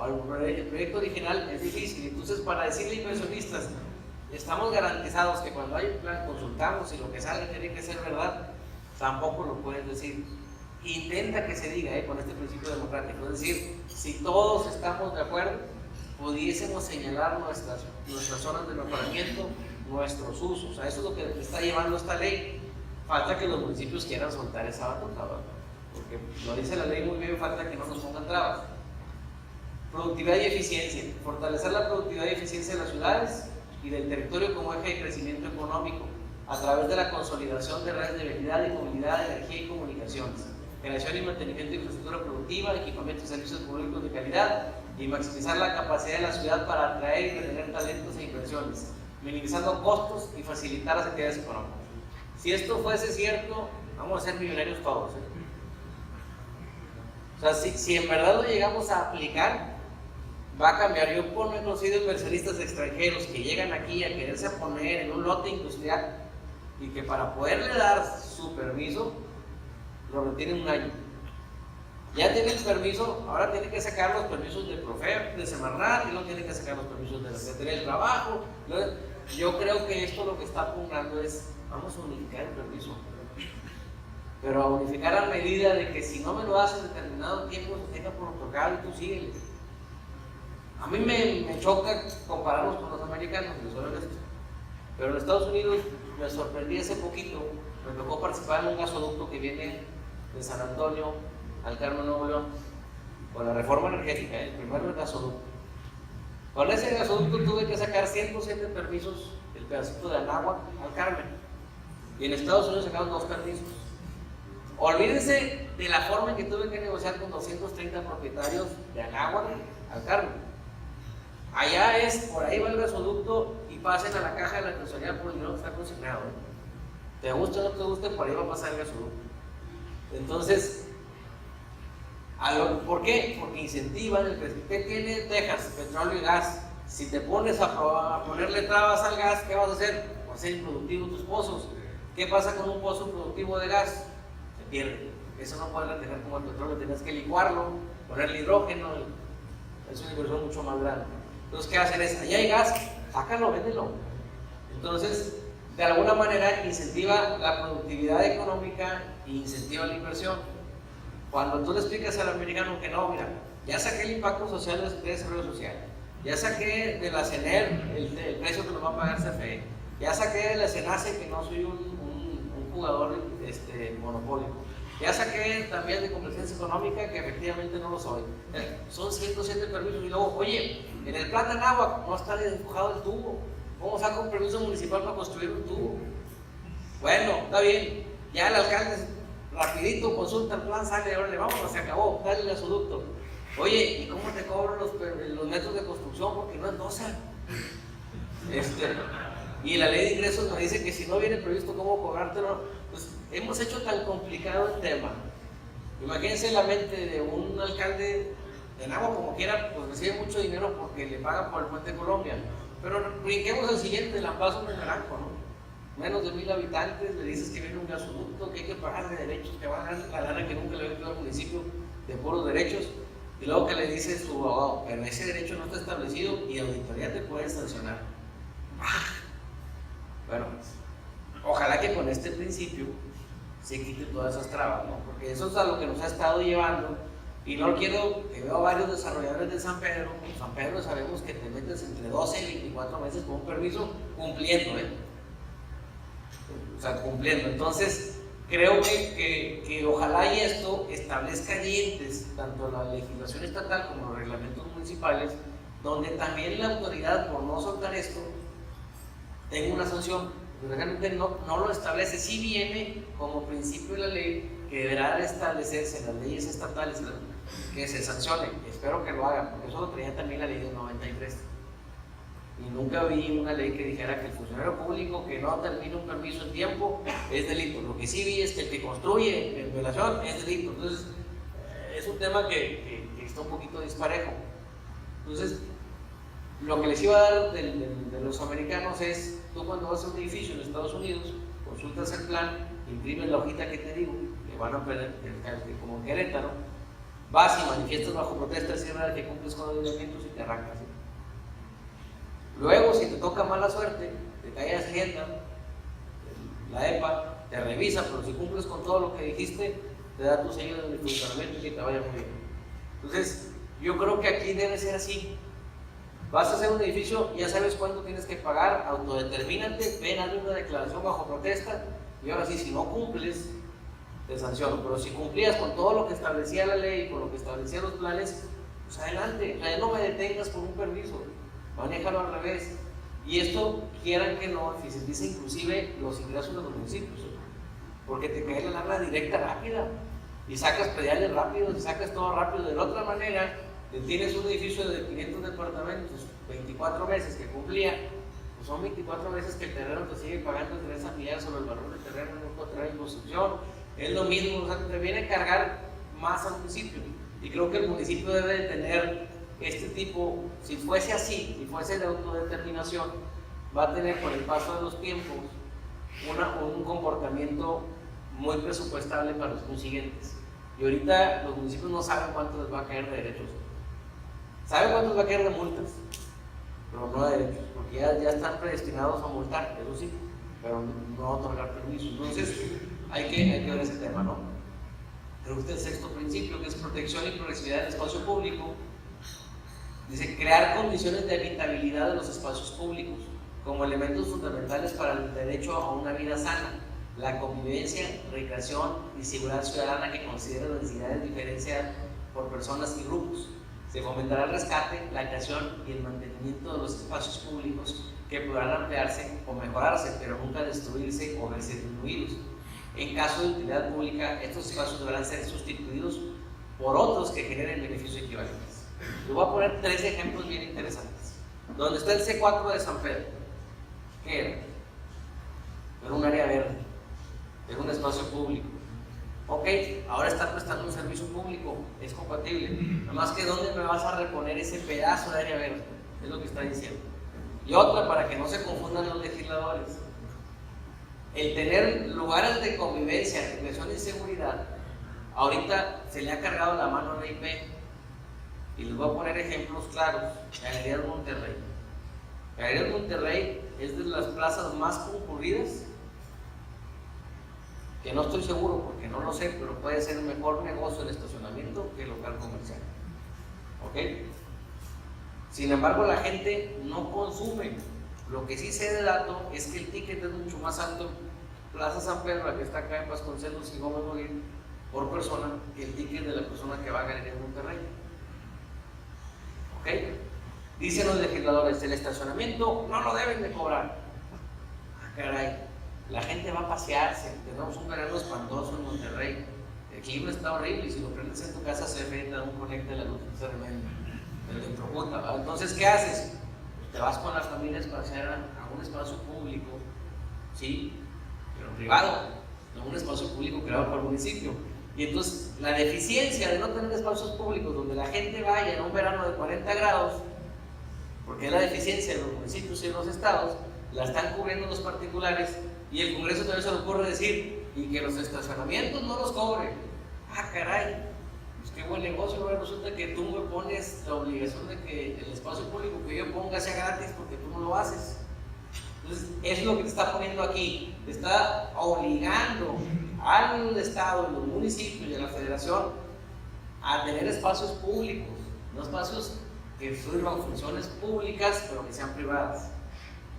el proyecto original es difícil. Entonces, para decirle a inversionistas, estamos garantizados que cuando hay un plan consultamos y lo que sale tiene que ser verdad, tampoco lo puedes decir. Intenta que se diga con este principio democrático, es decir, si todos estamos de acuerdo, pudiésemos señalar nuestras zonas de mejoramiento, nuestros usos. A eso es lo que está llevando esta ley. Falta que los municipios quieran soltar esa batuta, ¿verdad? Porque lo dice la ley muy bien, falta que no nos pongan trabas. Productividad y eficiencia. Fortalecer la productividad y eficiencia de las ciudades y del territorio como eje de crecimiento económico a través de la consolidación de redes de vialidad y movilidad, energía y comunicaciones, creación y mantenimiento de infraestructura productiva, equipamiento y servicios públicos de calidad, y maximizar la capacidad de la ciudad para atraer y retener talentos e inversiones, minimizando costos y facilitar las actividades económicas. Si esto fuese cierto, vamos a ser millonarios todos. O sea, si en verdad lo llegamos a aplicar, va a cambiar. Yo he conocido inversionistas extranjeros que llegan aquí a quererse poner en un lote industrial y que para poderle dar su permiso lo retienen 1 año. Ya tienen permiso, ahora tienen que sacar los permisos de Profepa, de Semarnat, y luego tienen que sacar los permisos de la Secretaría del Trabajo. Yo creo que esto lo que está apuntando es, vamos a unificar el permiso, pero a unificar a medida de que si no me lo haces en determinado tiempo, se tenga por protocolo y tú síguele. A mí me choca compararnos con los americanos, les soy honesto, pero en Estados Unidos me sorprendí hace poquito, me tocó participar en un gasoducto que viene de San Antonio al Carmen, Nuevo León, con la reforma energética, el primer gasoducto. Con ese gasoducto tuve que sacar 107 permisos del pedacito de Anáhuac al Carmen, y en Estados Unidos sacaron 2 permisos. Olvídense de la forma en que tuve que negociar con 230 propietarios de Anáhuac al Carmen. Allá es, por ahí va el gasoducto y pasen a la caja de la tesorería por el dinero que está consignado. Te guste o no te guste, por ahí va a pasar el gasoducto. Entonces, ¿por qué? Porque incentivan el crecimiento. ¿Qué tiene Texas? Petróleo y gas. Si te pones a ponerle trabas al gas, ¿qué vas a hacer? Vas a hacer improductivos tus pozos. ¿Qué pasa con un pozo productivo de gas? Se pierde. Eso no puedes retener como el petróleo, tienes que licuarlo, ponerle hidrógeno. Es una inversión mucho más grande. Entonces, ¿qué hacen? Allá hay gas, sácalo, véndelo. Entonces, de alguna manera incentiva la productividad económica e incentiva la inversión. Cuando tú le explicas al americano que no, mira, ya saqué el impacto social de desarrollo social, ya saqué de la CENER el precio que nos va a pagar CFE, ya saqué de la CENACE que no soy un jugador monopólico, ya saqué también de competencia económica que efectivamente no lo soy. Son 107 permisos y luego, oye, en el plan de Anáhuac no está despojado el tubo. ¿Cómo saco un permiso municipal para construir un tubo? Bueno, está bien. Ya el alcalde rapidito consulta el plan, sale, ahora le vamos, se acabó, dale el gasoducto. Oye, ¿y cómo te cobro los metros de construcción? Porque no endosan. Y la ley de ingresos nos dice que si no viene previsto cómo cobrártelo. Pues hemos hecho tan complicado el tema. Imagínense la mente de un alcalde de Anáhuac, como quiera, pues recibe mucho dinero porque le pagan por el Puente de Colombia. Pero brinquemos al siguiente, La Paz, un Naranjo, ¿no? Menos de 1000 habitantes, le dices que viene un gasoducto, que hay que pagarle derechos, que van a ganar la lana que nunca le había quedado al municipio de puros derechos, y luego que le dice su abogado, pero ese derecho no está establecido y auditoría te puede sancionar. Bueno, ojalá que con este principio se quite todas esas trabas, ¿no? Porque eso es a lo que nos ha estado llevando. Y no quiero, que veo varios desarrolladores de San Pedro. En San Pedro sabemos que te metes entre 12 y 24 meses con un permiso cumpliendo, O sea, cumpliendo. Entonces, creo que ojalá y esto establezca dientes, tanto la legislación estatal como los reglamentos municipales, donde también la autoridad, por no soltar esto, tenga una sanción. Realmente no lo establece, sí viene como principio de la ley que deberá establecerse en las leyes estatales que se sancione. Espero que lo hagan, porque eso lo tenía también la ley del 93. Y nunca vi una ley que dijera que el funcionario público que no termina un permiso en tiempo es delito. Lo que sí vi es que el que construye en violación es delito. Entonces, es un tema que está un poquito disparejo. Entonces, lo que les iba a dar de los americanos es, tú cuando vas a un edificio en Estados Unidos, consultas el plan, imprimes la hojita que te digo, que van a perder, como en Querétaro, vas y manifiestas bajo protesta, es verdad que cumples con los lineamientos y te arrancas. Luego, si te toca mala suerte, te cae Hacienda, la EPA, te revisa, pero si cumples con todo lo que dijiste, te da tu sello de funcionamiento y que te vaya muy bien. Entonces, yo creo que aquí debe ser así. Vas a hacer un edificio, ya sabes cuánto tienes que pagar, autodetermínate, ven, hazme una declaración bajo protesta, y ahora sí, si no cumples, te sanciono. Pero si cumplías con todo lo que establecía la ley, con lo que establecían los planes, pues adelante, o sea, no me detengas por un permiso, manéjalo al revés. Y esto, quieran que no, dice inclusive los ingresos de los municipios, porque te cae la lana directa rápida, y sacas prediales rápidos, y sacas todo rápido. De la otra manera, tienes un edificio de 500 departamentos, 24 meses que cumplía, pues son 24 veces que el terreno te sigue pagando interés familiar sobre el valor del terreno, no puede traer imposición, es lo mismo, o sea, te viene a cargar más al municipio. Y creo que el municipio debe de tener este tipo, si fuese así, si fuese de autodeterminación, va a tener con el paso de los tiempos un comportamiento muy presupuestable para los consiguientes. Y ahorita los municipios no saben cuánto les va a caer de derechos. Saben cuánto les va a caer de multas, pero no de derechos, porque ya están predestinados a multar, eso sí, pero no a otorgar permisos. Entonces, hay que ver ese tema, ¿no? Creo que el sexto principio, que es protección y progresividad del espacio público, dice crear condiciones de habitabilidad de los espacios públicos como elementos fundamentales para el derecho a una vida sana, la convivencia, recreación y seguridad ciudadana que considera las necesidades diferenciadas por personas y grupos. Se fomentará el rescate, la creación y el mantenimiento de los espacios públicos que podrán ampliarse o mejorarse, pero nunca destruirse o verse disminuidos. En caso de utilidad pública, estos espacios deberán ser sustituidos por otros que generen beneficios equivalentes. Les voy a poner 3 ejemplos bien interesantes. Donde está el C4 de San Pedro, ¿qué era? Era un área verde, era un espacio público. Ok, ahora está prestando un servicio público, es compatible. Nada más que ¿dónde me vas a reponer ese pedazo de área verde? Es lo que está diciendo. Y otra, para que no se confundan los legisladores, el tener lugares de convivencia, recreación y seguridad, ahorita se le ha cargado la mano a la IP. Y les voy a poner ejemplos claros. Galerías Monterrey. Galerías Monterrey es de las plazas más concurridas, que no estoy seguro porque no lo sé, pero puede ser un mejor negocio el estacionamiento que el local comercial. ¿Ok? Sin embargo, la gente no consume. Lo que sí sé de dato es que el ticket es mucho más alto en Plaza San Pedro, la que está acá en Vasconcelos y Gómez Morín, por persona, que el ticket de la persona que va a Galerías Monterrey. ¿Ok? Dicen los legisladores, el estacionamiento no lo deben de cobrar. Ah, caray, la gente va a pasearse, tenemos un verano espantoso en Monterrey, el clima está horrible y si lo prendes en tu casa se ve, te da un conecte de la luz tremendo, te electrocuta, ¿vale? Entonces, ¿qué haces? Pues te vas con las familias a pasear a un espacio público, sí, pero privado, no un espacio público creado por el municipio. Y entonces la deficiencia de no tener espacios públicos donde la gente vaya en un verano de 40 grados, porque es la deficiencia de los municipios y de los estados, la están cubriendo los particulares, y el Congreso también se le ocurre decir, y que los estacionamientos no los cobren. Ah, caray, pues qué buen negocio, ¿no? Resulta que tú me pones la obligación de que el espacio público que yo ponga sea gratis porque tú no lo haces. Entonces, es lo que te está poniendo aquí, te está obligando al Estado, a los municipios y a la Federación a tener espacios públicos, no espacios que sirvan funciones públicas, pero que sean privadas.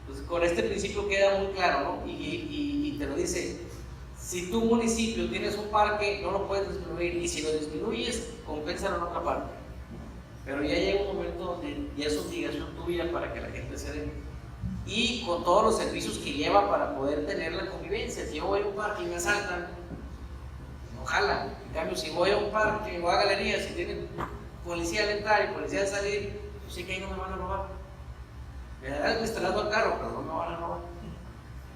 Entonces, con este principio queda muy claro, ¿no? Y te lo dice, Si tu municipio tienes un parque, no lo puedes disminuir, y si lo disminuyes, compénsalo en otra parte. Pero ya llega un momento donde ya es obligación tuya para que la gente se dé. Y con todos los servicios que lleva para poder tener la convivencia. Si yo voy a un parque y me asaltan, no jala. En cambio, si voy a un parque o a galerías, si tienen policía al entrar y policía al salir, pues sí que ahí no me van a robar. Me darán el instalado al carro, pero no me van a robar.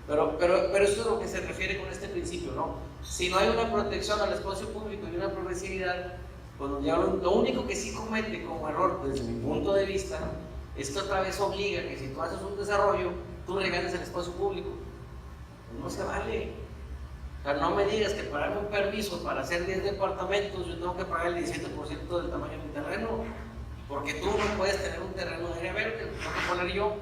Pero eso es lo que se refiere con este principio, ¿no? Si no hay una protección al espacio público y una progresividad, pues lo único que sí comete como error, desde mi punto de vista, es que otra vez obliga que si tú haces un desarrollo, tú regales el espacio público. Pues no se vale. O sea, no me digas que para darme un permiso para hacer 10 departamentos, yo tengo que pagar el 17% del tamaño de mi terreno, porque tú no puedes tener un terreno de área verde, lo tengo que poner yo.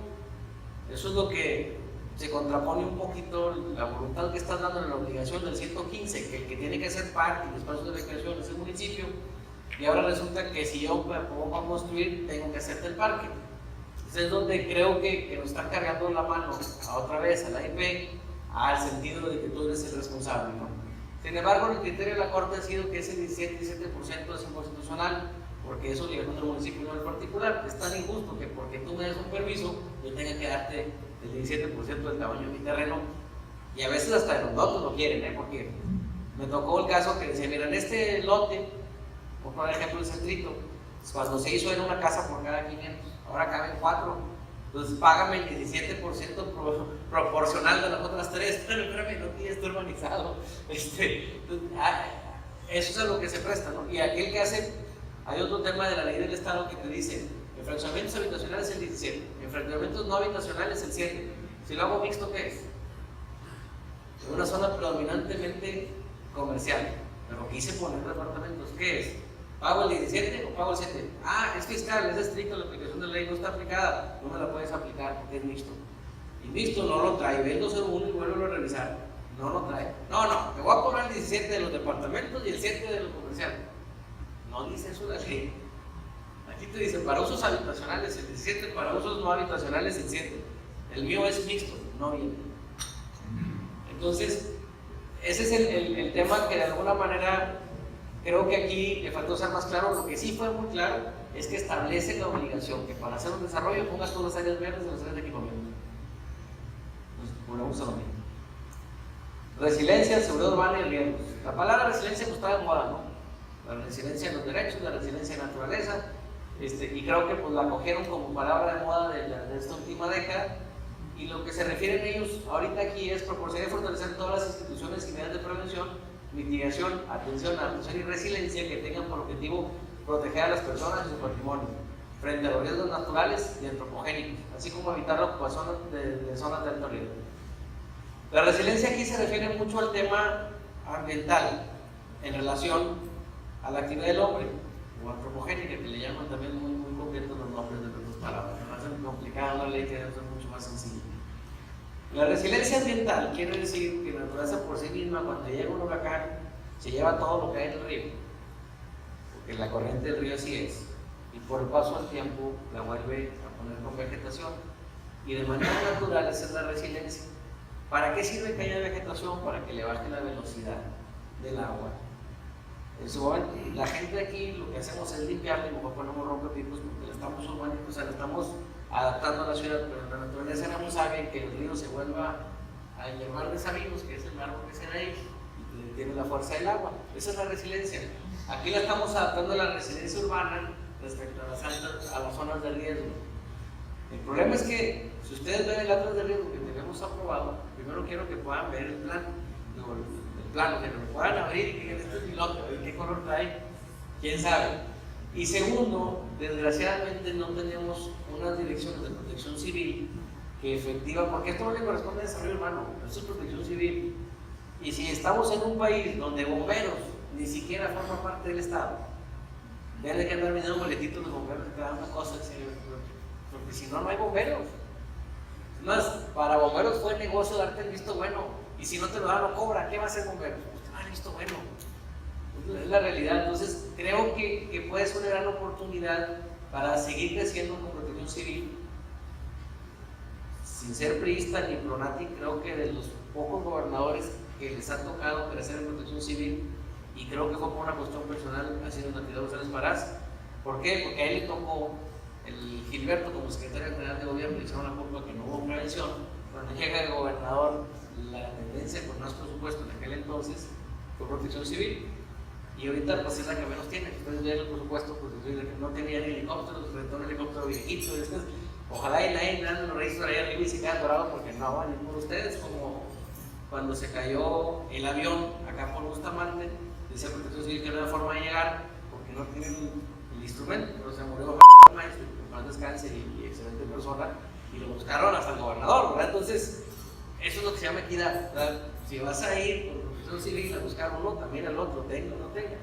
Eso es lo que se contrapone un poquito la voluntad que estás dando en la obligación del 115, que el que tiene que hacer parque y espacios de recreación es el municipio, y ahora resulta que si yo me pongo a construir, tengo que hacerte el parque. Entonces es donde creo que nos están cargando la mano a otra vez a la IP, al sentido de que tú eres el responsable, ¿no? Sin embargo, el criterio de la Corte ha sido que ese 17% es inconstitucional, porque es obligación del municipio y no del particular. Es tan injusto que porque tú me des un permiso, yo tenga que darte el 17% del tamaño de mi terreno, y a veces hasta los lotes lo quieren, porque me tocó el caso que decía, mira, en este lote, por ejemplo el centrito, pues cuando se hizo era una casa por cada 500, ahora caben 4, entonces págame el 17% proporcional de las otras 3, pero espérame, no tienes tú urbanizado, eso es a lo que se presta, ¿no? Y aquel que hace, hay otro tema de la ley del Estado que te dice, en fraccionamientos habitacionales el 17, en fraccionamientos no habitacionales el 7, si lo hago mixto, ¿qué es? En una zona predominantemente comercial, pero quise poner departamentos, ¿qué es? ¿Pago el 17 o pago el 7? Ah, es fiscal, es estricto, la aplicación de la ley no está aplicada, no me la puedes aplicar porque es mixto. Y mixto no lo trae, ve el 201 y vuelvo a revisar, no lo trae. No, te voy a cobrar el 17 de los departamentos y el 7 de los comerciales. No dice eso la ley. Aquí te dice, para usos habitacionales el 17, para usos no habitacionales el 7. El mío es mixto, no viene. Entonces, ese es el tema que de alguna manera creo que aquí le faltó ser más claro. Lo que sí fue muy claro es que establece la obligación que para hacer un desarrollo pongas todas las áreas verdes de las áreas de equipamiento. Pues volvemos a lo mismo. Resiliencia, seguridad urbana y riesgos. La palabra resiliencia pues está de moda, ¿no? La resiliencia en los derechos, la resiliencia en la naturaleza, y creo que pues la cogieron como palabra de moda de esta última década, y lo que se refieren ellos ahorita aquí es proporcionar y fortalecer todas las instituciones y medidas de prevención, mitigación, atención, adaptación y resiliencia que tengan por objetivo proteger a las personas y su patrimonio frente a los riesgos naturales y antropogénicos, así como evitar la ocupación de zonas de alto riesgo. La resiliencia aquí se refiere mucho al tema ambiental en relación a la actividad del hombre, o antropogénica, que le llaman también muy concretos los nombres de las dos palabras. No hacen complicada una ley que debe ser mucho más sencilla. La resiliencia ambiental quiere decir que la naturaleza por sí misma, cuando llega un huracán, se lleva todo lo que hay en el río, porque la corriente del río así es, y por el paso del tiempo la vuelve a poner con vegetación, y de manera natural esa es la resiliencia. ¿Para qué sirve que haya vegetación? Para que le baje la velocidad del agua. En su momento, la gente aquí lo que hacemos es limpiarla y mejor ponemos rompepicos porque la estamos urbanizando, o sea, la estamos adaptando a la ciudad, pero la naturaleza era muy sabia que el río se vuelva a llamar de sabinos, que es el árbol que se da ahí, y tiene la fuerza del agua. Esa es la resiliencia. Aquí la estamos adaptando a la resiliencia urbana respecto a las zonas de riesgo. El problema es que, si ustedes ven el atlas de riesgo que tenemos aprobado, primero quiero que puedan ver el plan, que lo puedan abrir y que digan, este es mi lote, ¿qué color trae? ¿Quién sabe? Y segundo, desgraciadamente no tenemos unas direcciones de protección civil que efectiva, porque esto no le corresponde a desarrollo urbano, esto es protección civil. Y si estamos en un país donde bomberos ni siquiera forman parte del Estado, deben que andar vendiendo boletitos de bomberos que te dan una cosa, porque si no, no hay bomberos. Más, para bomberos fue negocio darte el visto bueno. Y si no te lo dan, no cobra. ¿Qué va a hacer bombero? Pues te va a dar visto bueno. Es la realidad. Entonces, creo que puede ser una gran oportunidad para seguir creciendo con protección civil. Sin ser priista ni pronati, creo que de los pocos gobernadores que les ha tocado crecer en protección civil, y creo que fue por una cuestión personal, ha sido Natividad González Parás. ¿Por qué? Porque a él le tocó el Gilberto como secretario general de gobierno, le echaron la culpa que no hubo prevención. Cuando llega el gobernador, la tendencia con más presupuesto en aquel entonces fue protección civil, y ahorita pues es la que menos tiene. Ustedes ven el presupuesto, pues no tenía ni helicópteros, rentó un helicóptero viejito, y después, ojalá y nadie dando los registros ahí arriba y se quedan dorados, porque no van ninguno de ustedes, como cuando se cayó el avión acá por Bustamante, decía protección civil que no había forma de llegar porque no tienen el instrumento, pero se murió el maestro, que más descanse y excelente persona, y lo buscaron hasta el gobernador, ¿verdad? Entonces, eso es lo que se llama equidad, ¿verdad? Si vas a ir por protección civil a buscar uno, también al otro, tenga o no tenga.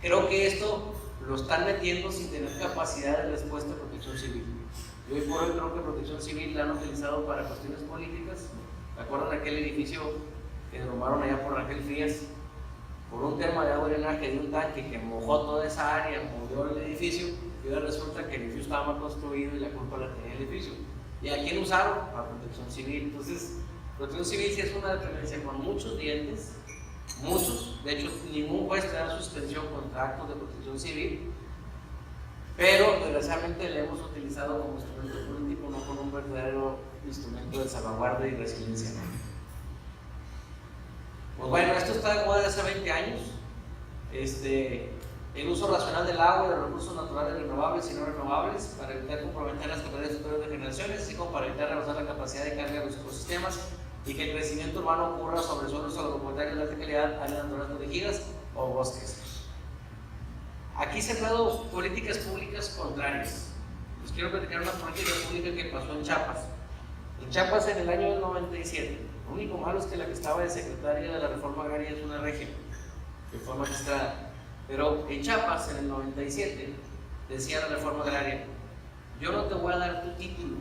Creo que esto lo están metiendo sin tener capacidad de respuesta a protección civil. Y hoy por hoy creo que protección civil la han utilizado para cuestiones políticas. ¿Se acuerdan de aquel edificio que derrumbaron allá por Rangel Frías? Por un tema de agua y drenaje de un tanque que mojó toda esa área, movió el edificio, y ahora resulta que el edificio estaba mal construido y la culpa la tenía el edificio. ¿Y a quién usaron? A protección civil. Entonces, protección civil sí es una dependencia con muchos dientes, muchos. De hecho, ningún juez te da suspensión contra actos de protección civil, pero desgraciadamente le hemos utilizado como instrumento político, no como un verdadero instrumento de salvaguardia y resiliencia. Pues bueno, esto está de moda desde hace 20 años. El uso racional del agua y de recursos naturales renovables y no renovables para evitar comprometer las capacidades futuras de generaciones, así como para evitar rebasar la capacidad de carga de los ecosistemas y que el crecimiento urbano ocurra sobre suelos agropecuarios de alta calidad, áreas naturales protegidas o bosques. Aquí se han dado políticas públicas contrarias. Les quiero platicar una política pública que pasó en Chiapas. En Chiapas en el año 97, lo único malo es que la que estaba de secretaria de la reforma agraria es una regia, que fue magistrada. Pero en Chiapas, en el 97, decía la reforma agraria: yo no te voy a dar tu título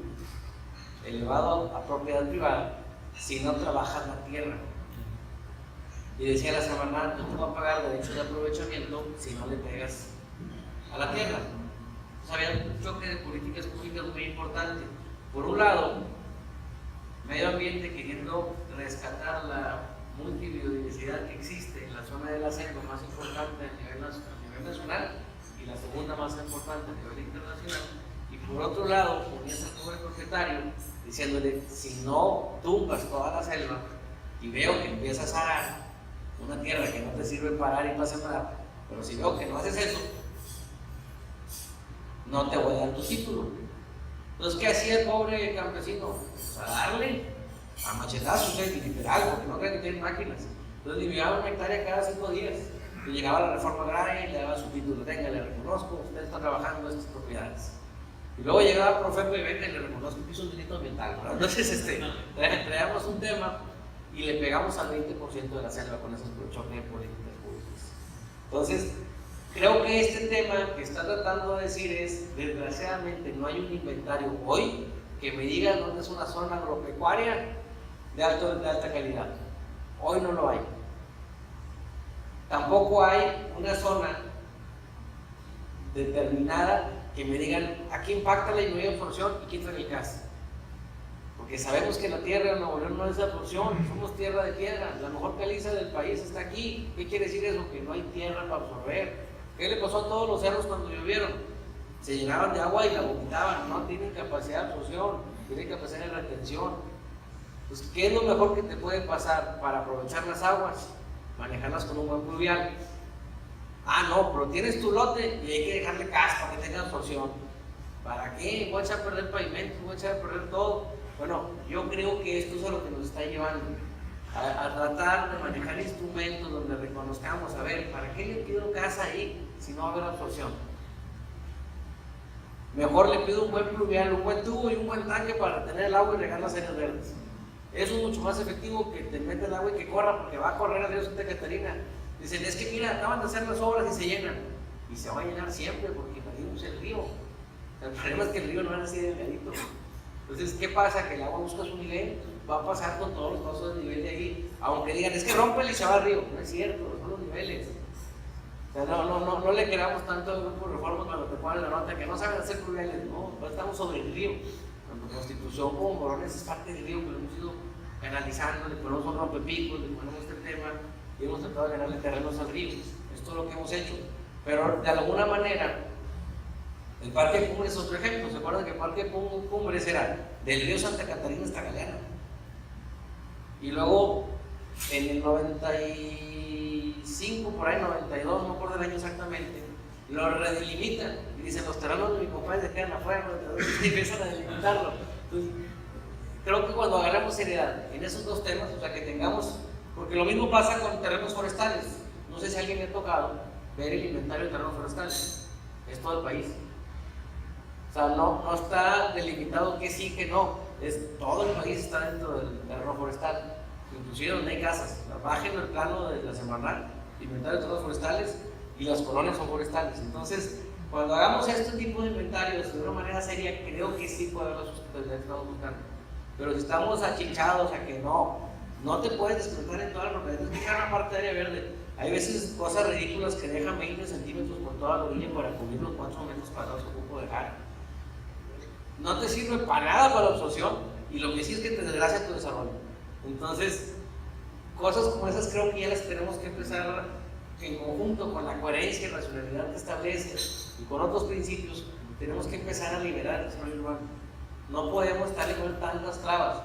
elevado a propiedad privada si no trabajas la tierra. Y decía la Semarnat: no te voy a pagar derechos de aprovechamiento si no le pegas a la tierra. Entonces había un choque de políticas públicas muy importante. Por un lado, medio ambiente queriendo rescatar la multibiodiversidad que existe en la zona de la selva más importante a nivel nacional y la segunda más importante a nivel internacional, y por otro lado ponías al pobre propietario diciéndole: si no tumbas toda la selva y veo que empiezas a arar una tierra que no te sirve para arar y para sembrar, pero si veo que no haces eso, no te voy a dar tu título. Entonces, ¿qué hacía el pobre campesino? Pues a darle a machetazos, literal, porque no creen que tienen máquinas. Entonces dividían una hectárea cada 5 días. Y llegaba la reforma agraria y le daba su título: venga, le reconozco, usted está trabajando en estas propiedades. Y luego llegaba Profeco y venga y le reconozco que hizo un delito ambiental, ¿verdad? Entonces traíamos un tema y le pegamos al 20% de la selva con esos choques de políticas públicas. Entonces, creo que este tema que está tratando de decir es: desgraciadamente no hay un inventario hoy que me diga dónde es una zona agropecuaria de alta calidad. Hoy no lo hay. Tampoco hay una zona determinada que me digan aquí impacta la inmunidad porción y quitan el gas. Porque sabemos que la tierra de Nuevo León no es de absorción, somos tierra de piedra, la mejor caliza del país está aquí. ¿Qué quiere decir eso? Que no hay tierra para absorber. ¿Qué le pasó a todos los cerros cuando llovieron? Se llenaban de agua y la vomitaban, no tienen capacidad de absorción, tienen capacidad de retención. Entonces, ¿qué es lo mejor que te puede pasar para aprovechar las aguas? Manejarlas con un buen pluvial. Ah, no, pero tienes tu lote y hay que dejarle caspa para que tenga absorción. ¿Para qué? Voy a echar a perder pavimento, voy a echar a perder todo. Bueno, yo creo que esto es a lo que nos está llevando a tratar de manejar instrumentos donde reconozcamos: a ver, ¿para qué le pido casa ahí si no va a haber absorción? Mejor le pido un buen pluvial, un buen tubo y un buen tanque para tener el agua y regar las áreas verdes. Eso es mucho más efectivo que te meta el agua y que corra, porque va a correr a Río Santa Catarina. Dicen: es que mira, acaban de hacer las obras y se llenan. Y se va a llenar siempre porque invadimos el río. El problema es que el río no es así de delgadito. Entonces, ¿qué pasa? Que el agua busca su nivel, va a pasar con todos los pasos del nivel de ahí. Aunque digan: es que rómpele y se va al río. No es cierto, son los niveles. O sea, no le queramos tanto al grupo Reforma cuando te ponen la nota que no saben hacer pluviales. No, estamos sobre el río. Tanto Constitución como Morones es parte del río, pero hemos ido canalizando, le ponemos un rompepicos, le ponemos este tema y hemos tratado de ganarle terrenos al río. Esto es lo que hemos hecho. Pero de alguna manera, el Parque de Cumbres es otro ejemplo. ¿Se acuerdan que el Parque de Cumbres era del río Santa Catarina hasta Galeana? Y luego, en el 95, por ahí 92, no me acuerdo el año exactamente, lo redelimitan y dicen: los terrenos de mi compadre se quedan afuera, y empiezan a delimitarlo. Entonces, creo que cuando agarramos seriedad en esos dos temas, o sea, que tengamos, porque lo mismo pasa con terrenos forestales. No sé si a alguien le ha tocado ver el inventario de terrenos forestales, es todo el país. O sea, no está delimitado que sí, que no, es todo el país está dentro del terreno forestal, inclusive donde hay casas. Bajen el plano de la semanal, inventario de terrenos forestales, y las colonias son forestales. Entonces, cuando hagamos este tipo de inventarios de una manera seria, creo que sí puede haber la sustentabilidad que estamos buscando. Pero si estamos achichados a que no te puedes desconectar en toda la propiedad, tienes que dejar una parte de área verde. Hay veces cosas ridículas que dejan 20 centímetros por toda la orilla para cubrir los 4 metros cuadrados que ocupo dejar. No te sirve para nada para la absorción, y lo que sí es que te desgracia tu desarrollo. Entonces, cosas como esas creo que ya las tenemos que empezar en conjunto con la coherencia y racionalidad que establece y con otros principios. Tenemos que empezar a liberar el desarrollo urbano. No podemos estar con tantas trabas,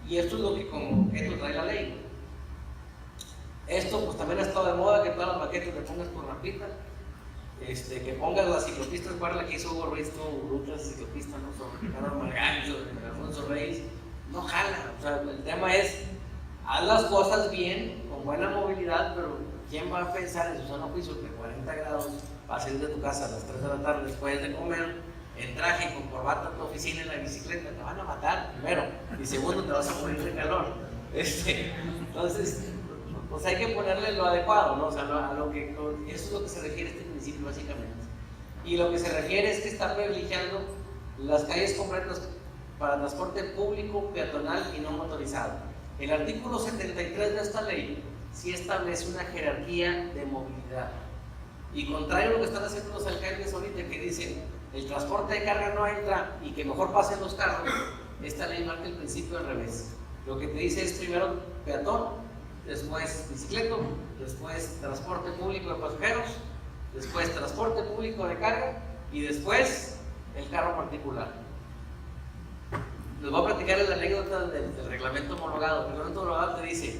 y esto es lo que como objeto trae la ley. Esto pues también ha estado de moda, que todas las maquetas le pongas por rampita, que pongas las ciclopistas. Guarda que hizo Hugo Ruiz, rutas ciclopistas, ¿no? Sobre Ricardo Margán, sobre Alfonso Reyes. No jala. O sea, el tema es: haz las cosas bien, con buena movilidad, pero ¿quién va a pensar en su sano juicio que 40 grados vas a salir de tu casa a las 3 de la tarde después de comer, en traje, con corbata a tu oficina en la bicicleta? Te van a matar, primero, y segundo, te vas a morir de calor. Entonces, pues hay que ponerle lo adecuado, ¿no? O sea, eso es lo que se refiere a este principio, básicamente. Y lo que se refiere es que está privilegiando las calles completas para transporte público, peatonal y no motorizado. El artículo 73 de esta ley sí establece una jerarquía de movilidad. Y contrario a lo que están haciendo los alcaldes ahorita, que dicen el transporte de carga no entra y que mejor pasen los carros, esta ley marca el principio al revés. Lo que te dice es primero peatón, después bicicleta, después transporte público de pasajeros, después transporte público de carga y después el carro particular. Les voy a platicar la anécdota del reglamento homologado. El reglamento homologado te dice: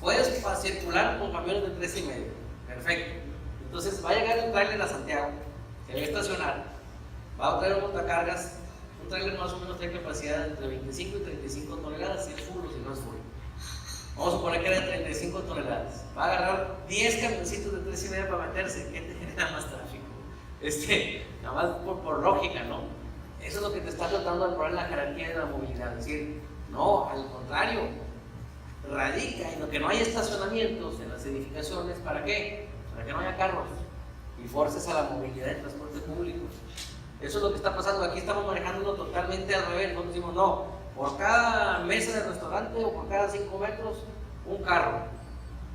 puedes circular con camiones de 3,5. Perfecto. Entonces va a llegar un tráiler a Santiago, se va a estacionar, va a traer un montacargas. Un tráiler más o menos tiene capacidad entre 25 y 35 toneladas, si es full o si no es full. Vamos a suponer que era de 35 toneladas. Va a agarrar 10 camioncitos de 3,5 para meterse. ¿Qué te genera más tráfico? Nada más por lógica, ¿no? Eso es lo que te está tratando de poner la jerarquía de la movilidad. Es decir, no, al contrario, radica en lo que no haya estacionamientos en las edificaciones. ¿Para qué? Para que no haya carros y forces a la movilidad del transporte público. Eso es lo que está pasando. Aquí estamos manejándolo totalmente al revés. Nosotros decimos: no, por cada mesa de restaurante o por cada 5 metros, un carro.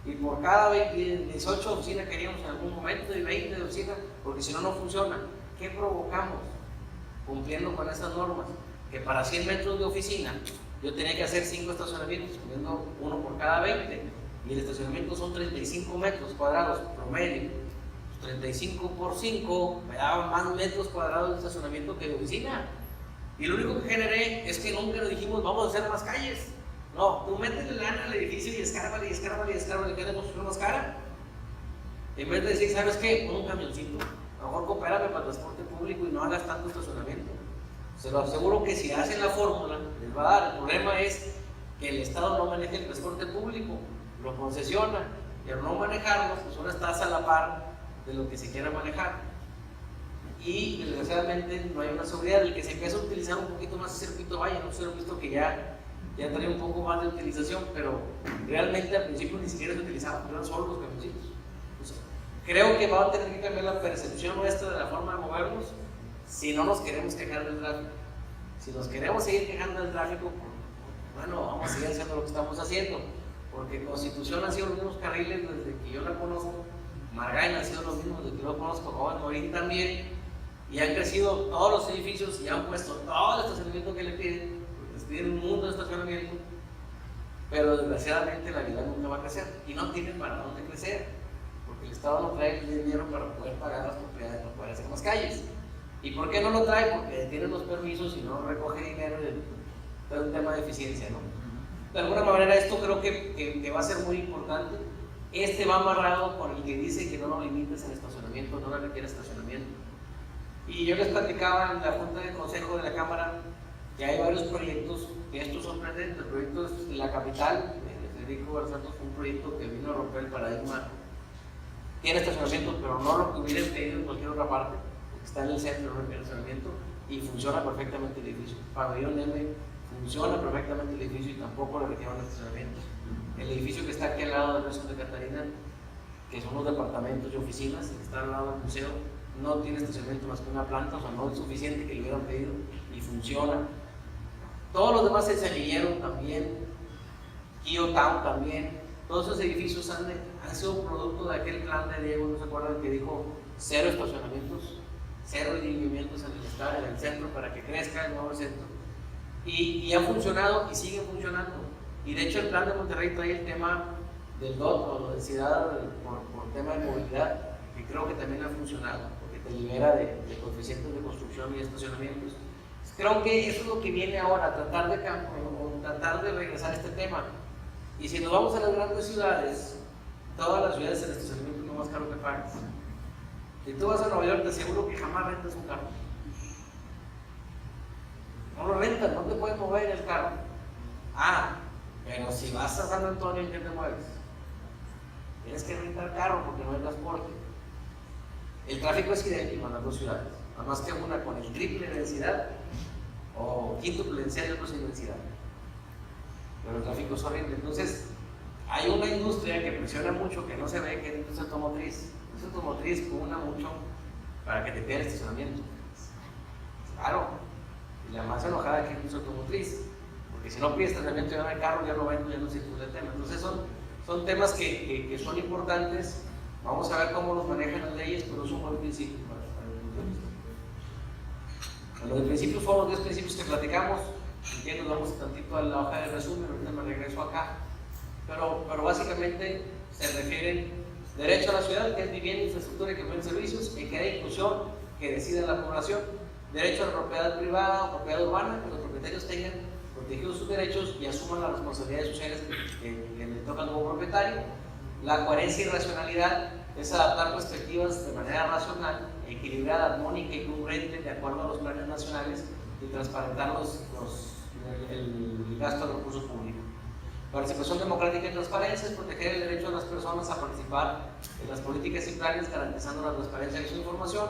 Y por cada 18 oficinas queríamos en algún momento, y 20 de oficinas, porque si no, no funciona. ¿Qué provocamos? Cumpliendo con estas normas, que para 100 metros de oficina yo tenía que hacer 5 estacionamientos, poniendo uno por cada 20, y el estacionamiento son 35 metros cuadrados promedio. 35 por 5 me daban más metros cuadrados de estacionamiento que de oficina. Y lo único que generé es que nunca le dijimos: vamos a hacer más calles. No, tú métele lana al edificio y escárbale, y escárbale, y escárbale, que hacemos más cara. En vez de decir: ¿sabes qué? Pon un camioncito. A lo mejor coopérame para el transporte público y no hagas tanto estacionamiento. Se lo aseguro que si hacen la fórmula, les va a dar. El problema es que el Estado no maneja el transporte público, lo concesiona, y al no manejarlo, pues ahora estás a la par de lo que se quiera manejar. Y desgraciadamente no hay una seguridad. El que se empieza a utilizar un poquito más el circuito valle, no se lo he visto que ya trae un poco más de utilización, pero realmente al principio ni siquiera se utilizaban, eran solo los camioncitos. Creo que va a tener que cambiar la percepción nuestra de la forma de movernos si no nos queremos quejar del tráfico. Si nos queremos seguir quejando del tráfico, bueno, vamos a seguir haciendo lo que estamos haciendo, porque Constitución ha sido los mismos carriles desde que yo la conozco, Margain ha sido los mismos desde que yo lo conozco, Joven Morín también, y han crecido todos los edificios y han puesto todo el estacionamiento que le piden, porque les piden un mundo de estacionamiento, pero desgraciadamente la vialidad nunca va a crecer y no tiene para dónde crecer, porque el Estado no trae el dinero para poder pagar las propiedades, para poder hacer más calles. ¿Y por qué no lo trae? Porque tiene los permisos y no recoge dinero, es un tema de eficiencia, ¿no? De alguna manera esto creo que va a ser muy importante. Este va amarrado con el que dice que no lo limites en estacionamiento, no le requiere estacionamiento. Y yo les platicaba en la Junta de Consejo de la Cámara que hay varios proyectos, que esto es sorprendente. El proyecto de la capital, Federico Barzatos, fue un proyecto que vino a romper el paradigma. Tiene estacionamiento, pero no lo que hubieran pedido en cualquier otra parte, porque está en el centro, no requiere estacionamiento, y funciona perfectamente el edificio. Pabellón M funciona perfectamente el edificio y tampoco le requiere un estacionamiento. El edificio que está aquí al lado del Museo de Catarina, que son unos departamentos y oficinas, que está al lado del museo, no tiene estacionamiento más que una planta, o sea, no es suficiente que le hubieran pedido y funciona. Todos los demás, el Semillero también, Kio Town también, todos esos edificios han sido producto de aquel plan de Diego, ¿no se acuerdan? Que dijo 0 estacionamientos, 0 movimientos en el centro para que crezca el nuevo centro. Y ha funcionado y sigue funcionando. Y de hecho el plan de Monterrey trae el tema del DOT o densidad por tema de movilidad, que creo que también ha funcionado, porque te libera de coeficientes de construcción y estacionamientos. Creo que eso es lo que viene ahora, tratar de regresar a este tema. Y si nos vamos a las grandes ciudades, todas las ciudades el estacionamiento es lo más caro que pagas. Si tú vas a Nueva York, te aseguro que jamás rentas un carro. No lo rentas, no te puedes mover en el carro. Pero si vas a San Antonio, ¿en qué te mueves? Tienes que rentar carro porque no hay transporte. El tráfico es idéntico en las dos ciudades, nada más que una con el triple de densidad o quíntuple densidad y otra sin densidad. Pero el tráfico es horrible. Entonces, hay una industria que presiona mucho, que no se ve, que es la industria automotriz. La industria automotriz pugna mucho para que te pida el estacionamiento. Claro, y la más enojada que es la industria automotriz, porque si no pides estacionamiento ya no hay carro, ya no vendo, ya no circula el tema. Entonces son temas que son importantes. Vamos a ver cómo los manejan las leyes, pero es un buen principio para el punto de vista. Los principios fueron los 10 principios que platicamos. Entiendo, vamos tantito a la hoja de resumen, ahorita me regreso acá. Pero básicamente se refieren derecho a la ciudad, que es vivienda, infraestructura y que buen servicios, equidad e inclusión, que decida la población, derecho a la propiedad privada o propiedad urbana, que los propietarios tengan protegidos sus derechos y asuman las responsabilidades sociales que le tocan como propietario. La coherencia y racionalidad es adaptar perspectivas de manera racional, equilibrada, armónica y congruente de acuerdo a los planes nacionales y transparentar el gasto de recursos públicos. Participación democrática y transparencia es proteger el derecho de las personas a participar en las políticas y planes garantizando la transparencia de su información.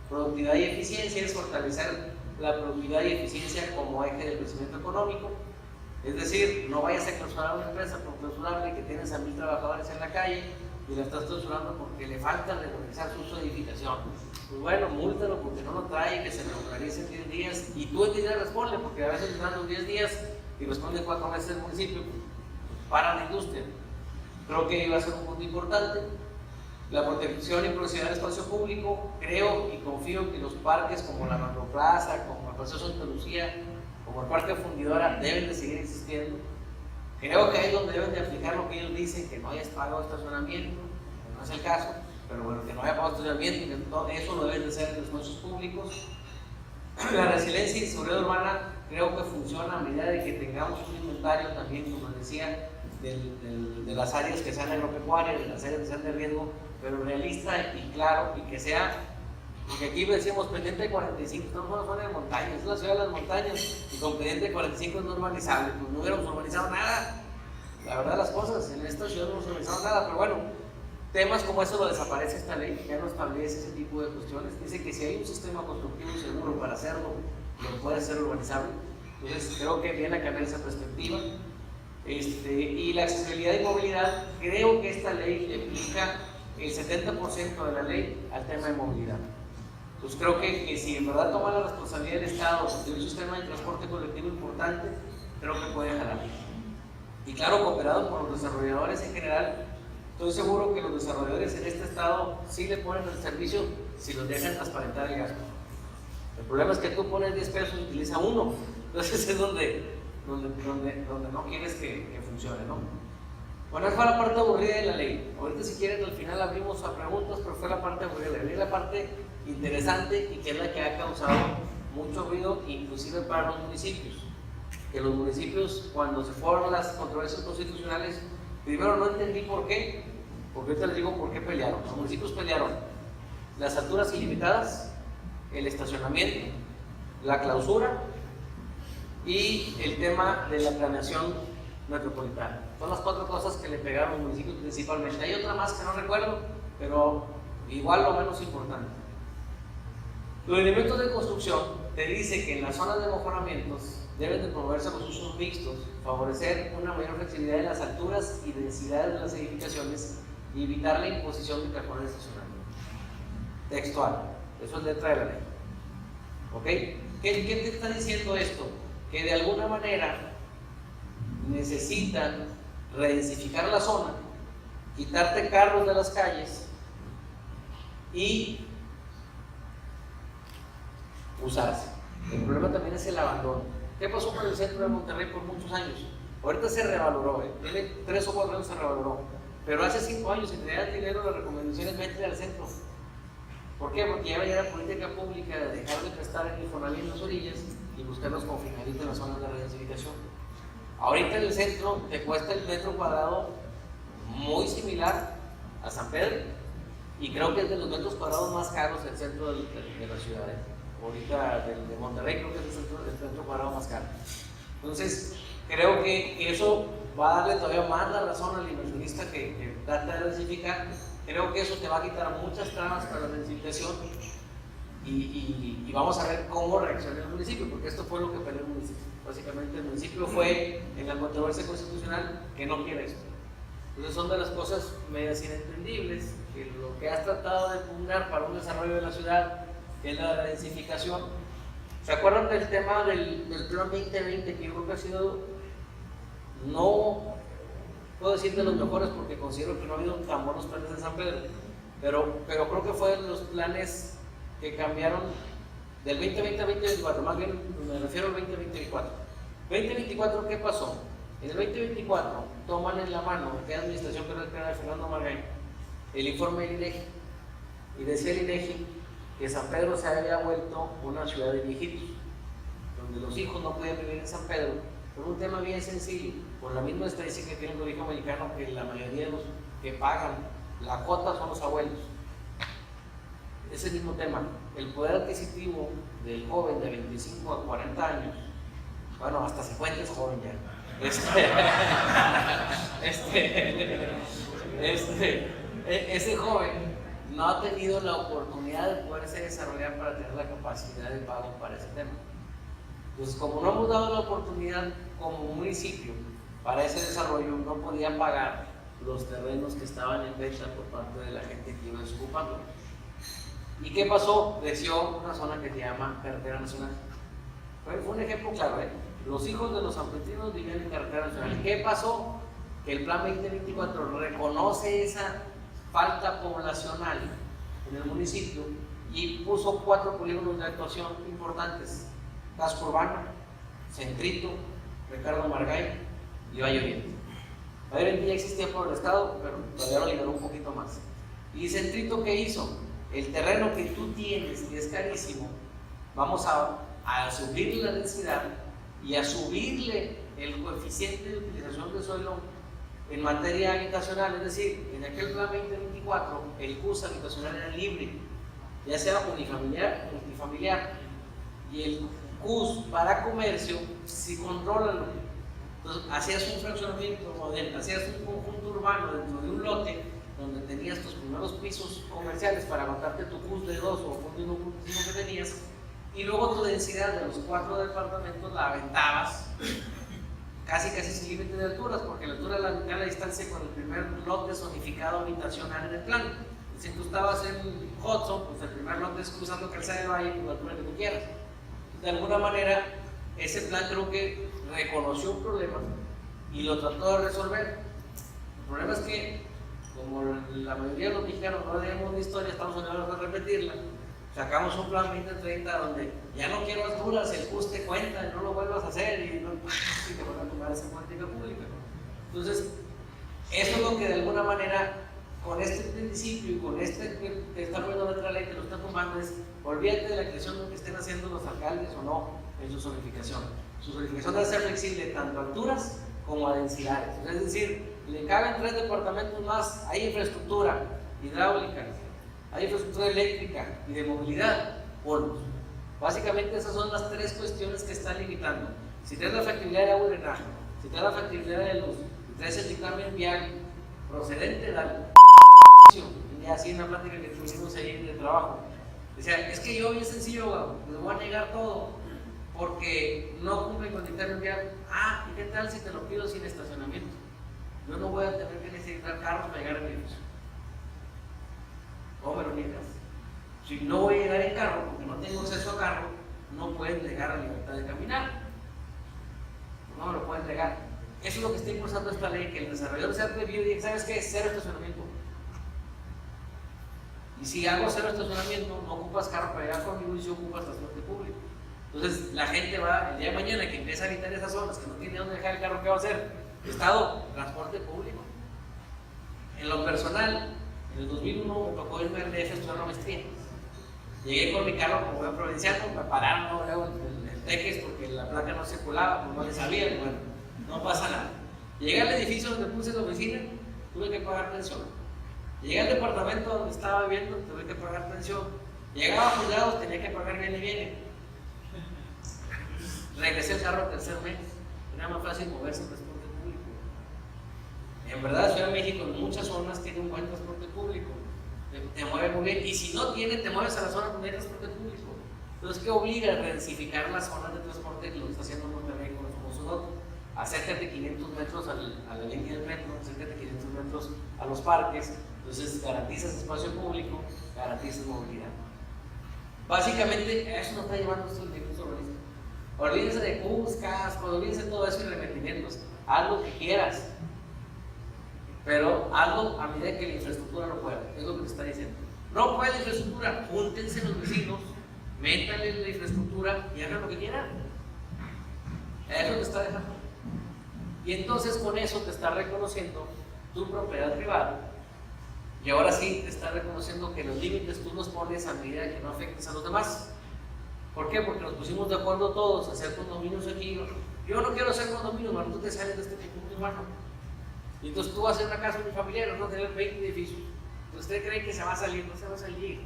Productividad y eficiencia es fortalecer la productividad y eficiencia como eje del crecimiento económico. Es decir, no vayas a clausurar una empresa por clausurarle que tienes a 1000 trabajadores en la calle y la estás clausurando porque le falta regularizar su uso de edificación. Pues bueno, múltalo porque no lo trae, que se regularice en 10 días y tú en 10 días responde, porque a veces dan los 10 días y responde 4 meses el municipio, para la industria. Creo que iba a ser un punto importante. La protección y proximidad del espacio público, creo y confío que los parques como la Macroplaza, como el Paseo Santa Lucía, como el Parque Fundidora deben de seguir existiendo. Creo que ahí es donde deben de aplicar lo que ellos dicen, que no hayas pagado estacionamiento, que no es el caso, pero bueno, que no haya pagado estacionamiento, que eso lo deben de hacer en los espacios públicos. La resiliencia y seguridad urbana creo que funciona a medida de que tengamos un inventario también, como decía, de las áreas que sean agropecuarias, de las áreas que sean de riesgo, pero realista y claro, y que sea, porque aquí decíamos pendiente de 45, estamos en una zona de montañas, es la ciudad de las montañas, y con pendiente de 45 es no urbanizable, pues no hubiéramos urbanizado nada, la verdad las cosas, en esta ciudad no hemos urbanizado nada, pero bueno, temas como eso lo desaparece esta ley, ya no establece ese tipo de cuestiones, dice que si hay un sistema constructivo seguro para hacerlo, lo puede ser urbanizable, entonces creo que viene a cambiar esa perspectiva. Y la accesibilidad y movilidad, creo que esta ley le aplica el 70% de la ley al tema de movilidad. Entonces creo que si en verdad toma la responsabilidad del Estado de un sistema de transporte colectivo importante, creo que puede jalar. Y claro, cooperado con los desarrolladores en general, estoy seguro que los desarrolladores en este estado sí le ponen el servicio si los dejan transparentar el gasto. El problema es que tú pones 10 pesos y utiliza uno. Entonces es donde donde no quieres que funcione, ¿no? Bueno, esa fue la parte aburrida de la ley. Ahorita si quieren al final abrimos a preguntas, pero fue la parte aburrida de la ley. La parte interesante y que es la que ha causado mucho ruido, inclusive para los municipios. Que los municipios, cuando se fueron las controversias constitucionales, primero no entendí por qué, porque ahorita les digo por qué pelearon. Los municipios pelearon las alturas ilimitadas, el estacionamiento, la clausura y el tema de la planeación metropolitana. Son las 4 cosas que le pegaron a los municipios principalmente. Hay otra más que no recuerdo, pero igual o menos importante. Los elementos de construcción te dice que en las zonas de mejoramientos deben de promoverse los usos mixtos, favorecer una mayor flexibilidad en las alturas y densidades de las edificaciones y evitar la imposición de cajones de estacionamiento. Textual, eso es letra de la ley. ¿Ok? ¿Qué te está diciendo esto? Que de alguna manera necesitan redensificar la zona, quitarte carros de las calles y usarse. El problema también es el abandono. ¿Qué pasó con el centro de Monterrey por muchos años? Ahorita se revaloró, tiene 3 o 4 años se revaloró, pero hace 5 años si te dan dinero las recomendaciones métele al centro. ¿Por qué? Porque ya venía la política pública de dejar de prestar el Infonavit en las orillas y buscar los confinamientos en las zonas de redensificación. Ahorita en el centro te cuesta el metro cuadrado muy similar a San Pedro y creo que es de los metros cuadrados más caros del centro de la ciudad. Ahorita de Monterrey creo que es el metro cuadrado más caro. Entonces creo que eso va a darle todavía más la razón al inversionista que trata de densificar. Creo que eso te va a quitar muchas trabas para la densificación y vamos a ver cómo reacciona el municipio, porque esto fue lo que peleó el municipio. Básicamente el municipio fue en la controversia constitucional que no quiere esto. Entonces son de las cosas medias inentendibles, que lo que has tratado de pugnar para un desarrollo de la ciudad, que es la densificación. ¿Se acuerdan del tema del Plan 2020, que yo creo que ha sido, no puedo decir de los mejores porque considero que no ha habido tan buenos planes en San Pedro, pero creo que fue de los planes que cambiaron del 2020 al 2024, más bien me refiero al 2024. 2024, ¿qué pasó? En el 2024 toman en la mano, ¿qué administración que era de Fernando Margay? El informe del INEGI, y decía el INEGI que San Pedro se había vuelto una ciudad de viejitos, donde los hijos no podían vivir en San Pedro, por un tema bien sencillo, por la misma estadística que tiene el gobierno mexicano, que la mayoría de los que pagan la cuota son los abuelos. Ese mismo tema, el poder adquisitivo del joven de 25 a 40 años, bueno, hasta 50 es joven ya. Ese joven no ha tenido la oportunidad de poderse desarrollar para tener la capacidad de pago para ese tema. Entonces, como no hemos dado la oportunidad como municipio para ese desarrollo, no podía pagar los terrenos que estaban en venta por parte de la gente que iba desocupando. ¿Y qué pasó? Creció una zona que se llama Carretera Nacional. Fue un ejemplo claro, ¿eh? Los hijos de los sanpetrinos vivían en Carretera Nacional. ¿Qué pasó? Que el Plan 2024 reconoce esa falta poblacional en el municipio y puso 4 polígonos de actuación importantes: Casco Urbano, Centrito, Ricardo Margay y Valle Oriente. Valle Oriente ya existía por el estado, pero todavía lo liberó un poquito más. ¿Y Centrito qué hizo? El terreno que tú tienes, que es carísimo, vamos a subirle la densidad y a subirle el coeficiente de utilización de suelo en materia habitacional. Es decir, en aquel plan 2024 el CUS habitacional era libre, ya sea unifamiliar o multifamiliar, y el CUS para comercio sí controla. Entonces hacías un fraccionamiento moderno, hacías un conjunto urbano dentro de un lote donde tenías tus primeros pisos comerciales para aguantarte tu CUS de 2 o CUS de 1 que tenías, y luego tu densidad de los 4 departamentos la aventabas casi sin límite de alturas, porque la altura es la mitad de la distancia con el primer lote zonificado habitacional en el plan. Si tú estabas en Hudson, pues el primer lote es cruzando Calzada de Valle, la altura que tú quieras. De alguna manera, ese plan creo que reconoció un problema y lo trató de resolver. El problema es que, como la mayoría de los mexicanos no leemos la historia, estamos obligados a repetirla, sacamos un plan 2030 donde ya no quiero alturas, el CUS te cuenta y no lo vuelvas a hacer y no y te van a tomar esa política pública. Entonces, eso es lo que de alguna manera, con este principio y con este que está poniendo otra ley que lo está tomando, es olvídate de la creación de lo que estén haciendo los alcaldes o no en su zonificación. Su zonificación debe ser flexible tanto a alturas como a densidades. Es decir, le caben 3 departamentos más, hay infraestructura hidráulica, hay infraestructura eléctrica y de movilidad, ponlos. Básicamente esas son las 3 cuestiones que están limitando. Si tienes la factibilidad de agua y drenaje, si tienes la factibilidad de luz, si tienes el dictamen vial procedente, dale. Y así en la plática que tuvimos ahí de trabajo, decía, es que yo bien sencillo, les voy a negar todo porque no cumple con el dictamen vial. ¿Y qué tal si te lo pido sin estacionamiento? Yo no voy a tener que necesitar carros para llegar a mi edificio. ¿Cómo me lo niegas? Si no voy a llegar en carro porque no tengo acceso a carro, no puedes negar la libertad de caminar. No me lo puedes negar. Eso es lo que está impulsando esta ley, que el desarrollador sea atrevido y diga, ¿sabes qué? 0 estacionamiento. Y si hago 0 estacionamiento, no ocupas carro para llegar conmigo y si ocupas transporte público. Entonces la gente va, el día de mañana que empieza a habitar esas zonas, que no tiene dónde dejar el carro, ¿qué va a hacer? Estado, transporte público. En lo personal, en el 2001 me tocó irme al DF a estudiar una maestría. Llegué con mi carro como buen provinciano, me pararon luego el Teques porque la placa no circulaba, pues no le sabía, y bueno, no pasa nada. Llegué al edificio donde puse la oficina, tuve que pagar pensión. Llegué al departamento donde estaba viviendo, tuve que pagar pensión. Llegaba a juzgados, tenía que pagar bien y viene. Regresé el carro al 3er mes, era más fácil moverse en transporte público. En verdad, Ciudad de México en muchas zonas tiene un buen transporte público, te mueve muy bien, y si no tiene, te mueves a la zona donde hay transporte público. Entonces, ¿qué obliga a redensificar las zonas de transporte que lo está haciendo Monterrey con el famoso DOT? Acércate 500 metros a la línea del metro, acércate 500 metros a los parques, entonces garantizas espacio público, garantizas movilidad. Básicamente, a eso nos está llevando estos lineamientos urbanísticos. Olvídense de CUSCAS, olvídense de todo eso y remetimientos. Haz lo que quieras, pero hazlo a medida que la infraestructura lo pueda. Es lo que te está diciendo. No puede la infraestructura, júntense los vecinos, métanle la infraestructura y hagan lo que quieran. Eso te está dejando. Y entonces con eso te está reconociendo tu propiedad privada. Y ahora sí te está reconociendo que los límites tú los pones a medida que no afectes a los demás. ¿Por qué? Porque nos pusimos de acuerdo todos a hacer condominios aquí. Yo no quiero hacer condominios, pero tú te sales de este conjunto urbano. Y entonces tú vas a hacer una casa unifamiliar, no tener 20 edificios. ¿Usted cree que se va a salir? No se va a salir.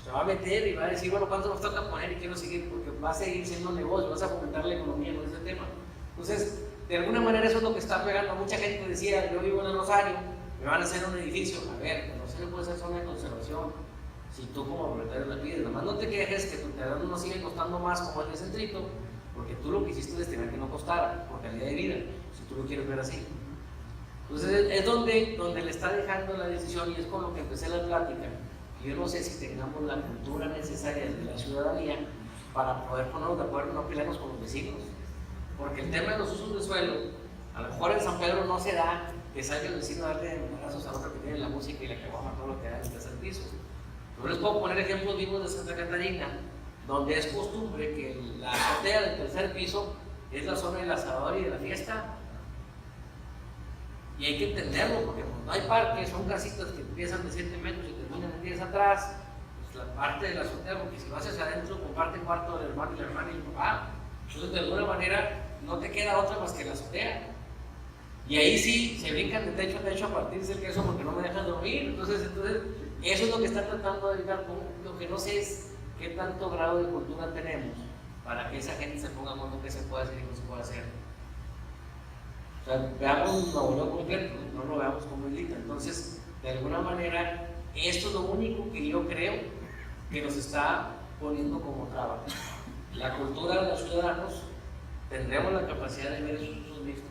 Se va a meter y va a decir, bueno, ¿cuánto nos toca poner y quiero seguir? Porque va a seguir siendo un negocio, vas a fomentar la economía con ese tema. Entonces, de alguna manera eso es lo que está pegando. Mucha gente decía, yo vivo en el Rosario, me van a hacer un edificio. A ver, no se le puede hacer zona de conservación. Si tú como propietario la pides, nada más no te quejes que tu terreno no sigue costando más como el de Centrito, porque tú lo que hiciste es destinar que no costara, por calidad de vida, si tú lo quieres ver así. Entonces es donde le está dejando la decisión y es con lo que empecé la plática. Y yo no sé si tengamos la cultura necesaria de la ciudadanía para poder ponernos de acuerdo y no pelearnos con los vecinos. Porque el tema de los usos de suelo, a lo mejor en San Pedro no se da que salga el vecino a darle brazos a otro que tiene la música y la caguama, todo lo que da en el tercer piso. Yo les puedo poner ejemplos vivos de Santa Catarina, donde es costumbre que la azotea del tercer piso es la zona del asador y de la fiesta. Y hay que entenderlo, porque no hay parques, son casitas que empiezan de 7 metros y terminan de 10 atrás. Pues la parte de la azotea, porque si vas hacia adentro, comparte cuarto del hermano y la hermana y el papá. Entonces, de alguna manera, no te queda otra más que la azotea. Y ahí sí se brincan de techo a techo a partirse el queso porque no me dejan dormir. Entonces eso es lo que está tratando de evitar. Lo que no sé es qué tanto grado de cultura tenemos para que esa gente se ponga con lo que se puede hacer y no se puede hacer. O sea, veamos Nuevo León completo, no lo veamos como islita. Entonces, de alguna manera, esto es lo único que yo creo que nos está poniendo como traba. La cultura de los ciudadanos, tendremos la capacidad de ver esos usos mixtos,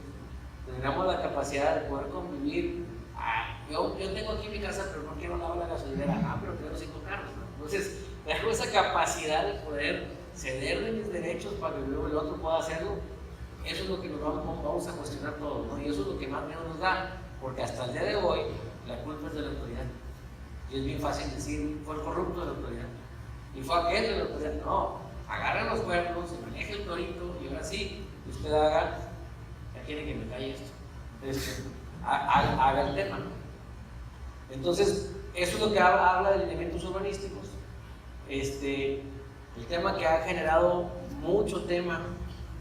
tendremos la capacidad de poder convivir. Yo tengo aquí mi casa, pero no quiero lavar la gasolinera. Pero quiero 5 carros, ¿no? Entonces, tengo esa capacidad de poder ceder de mis derechos para que luego el otro pueda hacerlo. Eso es lo que nos vamos a cuestionar todos, ¿no? Y eso es lo que más miedo nos da, porque hasta el día de hoy la culpa es de la autoridad. Y es bien fácil decir, fue el corrupto de la autoridad. Y fue aquel de los que no, agarren los cuernos, se maneja el torito y ahora sí, usted haga, ya quiere que me calle esto, haga el tema, ¿no? Entonces, eso es lo que habla de lineamientos urbanísticos. El tema que ha generado mucho tema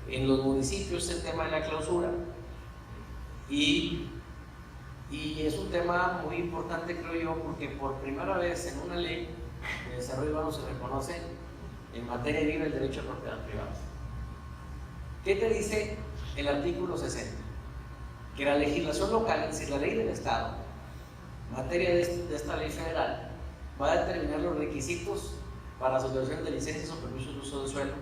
en los municipios es el tema de la clausura. Y es un tema muy importante, creo yo, porque por primera vez en una ley de desarrollo urbano se reconoce en materia libre el derecho a propiedad privada. ¿Qué te dice el artículo 60? Que la legislación local, es decir, la ley del Estado, en materia de esta ley federal, va a determinar los requisitos para las otorgaciones de licencias o permisos de uso de suelo,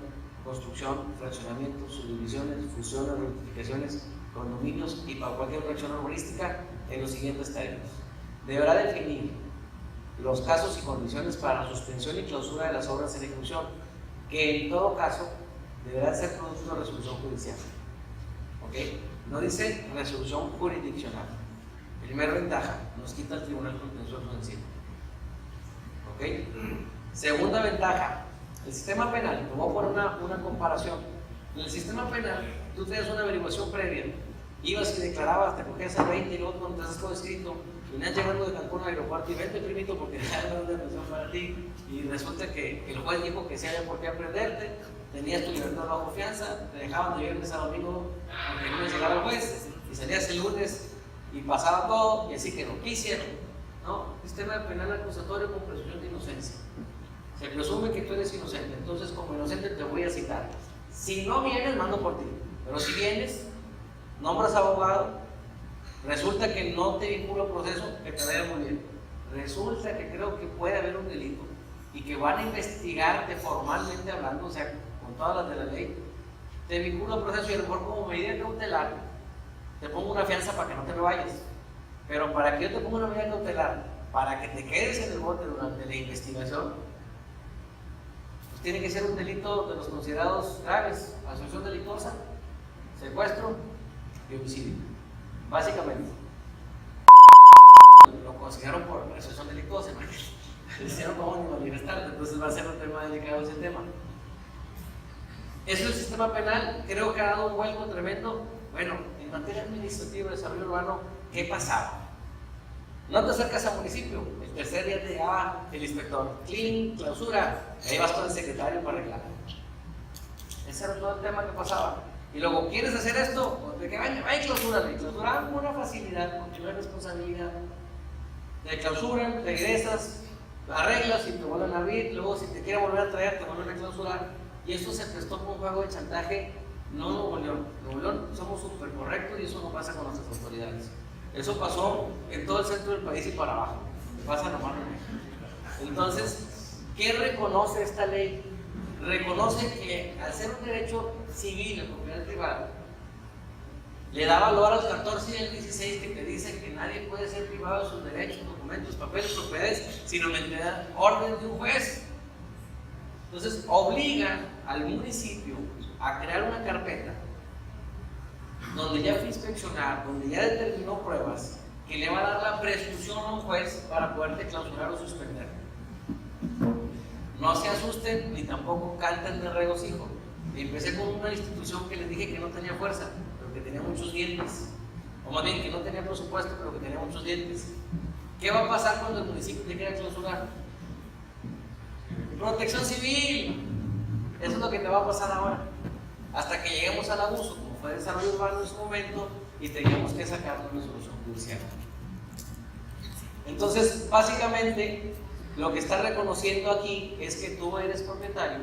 construcción, fraccionamientos, subdivisiones, fusiones, rectificaciones, condominios y para cualquier fracción urbanística en los siguientes términos. Deberá definir los casos y condiciones para la suspensión y clausura de las obras en ejecución, que en todo caso deberá ser producto de resolución judicial. ¿Ok? No dice resolución jurisdiccional. Primera ventaja, nos quita el tribunal contencioso encima. ¿Ok? Segunda ventaja, el sistema penal, te voy a poner una comparación. En el sistema penal, tú tenías una averiguación previa, ibas y declarabas, te cogías el 20 y luego cuando te haces todo escrito, venías llegando de Cancún al aeropuerto y vente primito porque ya no hay una pensión para ti, y resulta que el juez dijo que sí había por qué aprenderte, tenías tu libertad bajo fianza, te dejaban de viernes a domingo porque no ibas a llegar al juez, y salías el lunes y pasaba todo, y así quedó. ¿Qué hicieron? ¿No? Sistema penal acusatorio con presunción de inocencia. Se presume que tú eres inocente, entonces como inocente te voy a citar. Si no vienes, mando por ti. Pero si vienes, nombras abogado, resulta que no te vincula el proceso, que te vaya muy bien. Resulta que creo que puede haber un delito y que van a investigarte formalmente hablando, o sea, con todas las de la ley, te vincula el proceso y a lo mejor como medida cautelar te pongo una fianza para que no te me vayas. Pero para que yo te ponga una medida cautelar, para que te quedes en el bote durante la investigación, tiene que ser un delito de los considerados graves: asociación delictuosa, secuestro y homicidio. Básicamente, lo consideraron por asociación delictuosa, le hicieron como ni manifestar, entonces va a ser un tema delicado ese tema. Eso es el sistema penal, creo que ha dado un vuelco tremendo. Bueno, en materia administrativa de desarrollo urbano, ¿qué pasaba? No te acercas al municipio, el tercer día te llegaba el inspector, clean, clausura, y ahí vas con el secretario para arreglar. Ese era todo el tema que pasaba. Y luego, ¿quieres hacer esto? Pues de que vaya clausura, con una facilidad, porque no hay responsabilidad. Te clausuran, regresas, arreglas y te vuelven a abrir, luego si te quieren volver a traer, te vuelven a clausurar. Y esto se prestó como un juego de chantaje, no Nuevo León. Nuevo León somos súper correctos y eso no pasa con nuestras autoridades. Eso pasó en todo el centro del país y para abajo. Pasa nomás en México. Entonces, ¿qué reconoce esta ley? Reconoce que al ser un derecho civil, la propiedad privada, le da valor al 14 y al 16 que te dicen que nadie puede ser privado de sus derechos, documentos, papeles, propiedades, sino mediante orden de un juez. Entonces, obliga al municipio a crear una carpeta donde ya fue inspeccionar, donde ya determinó pruebas, que le va a dar la presunción a un juez para poderte clausurar o suspender. No se asusten ni tampoco canten de regocijo. Empecé con una institución que les dije que no tenía fuerza, pero que tenía muchos dientes. O más bien, que no tenía presupuesto, pero que tenía muchos dientes. ¿Qué va a pasar cuando el municipio te quiera clausurar? Protección civil. Eso es lo que te va a pasar ahora. Hasta que lleguemos al abuso, como fue desarrollo urbano en su momento, y tengamos que sacar una solución judicial. Entonces, básicamente, lo que está reconociendo aquí es que tú eres propietario,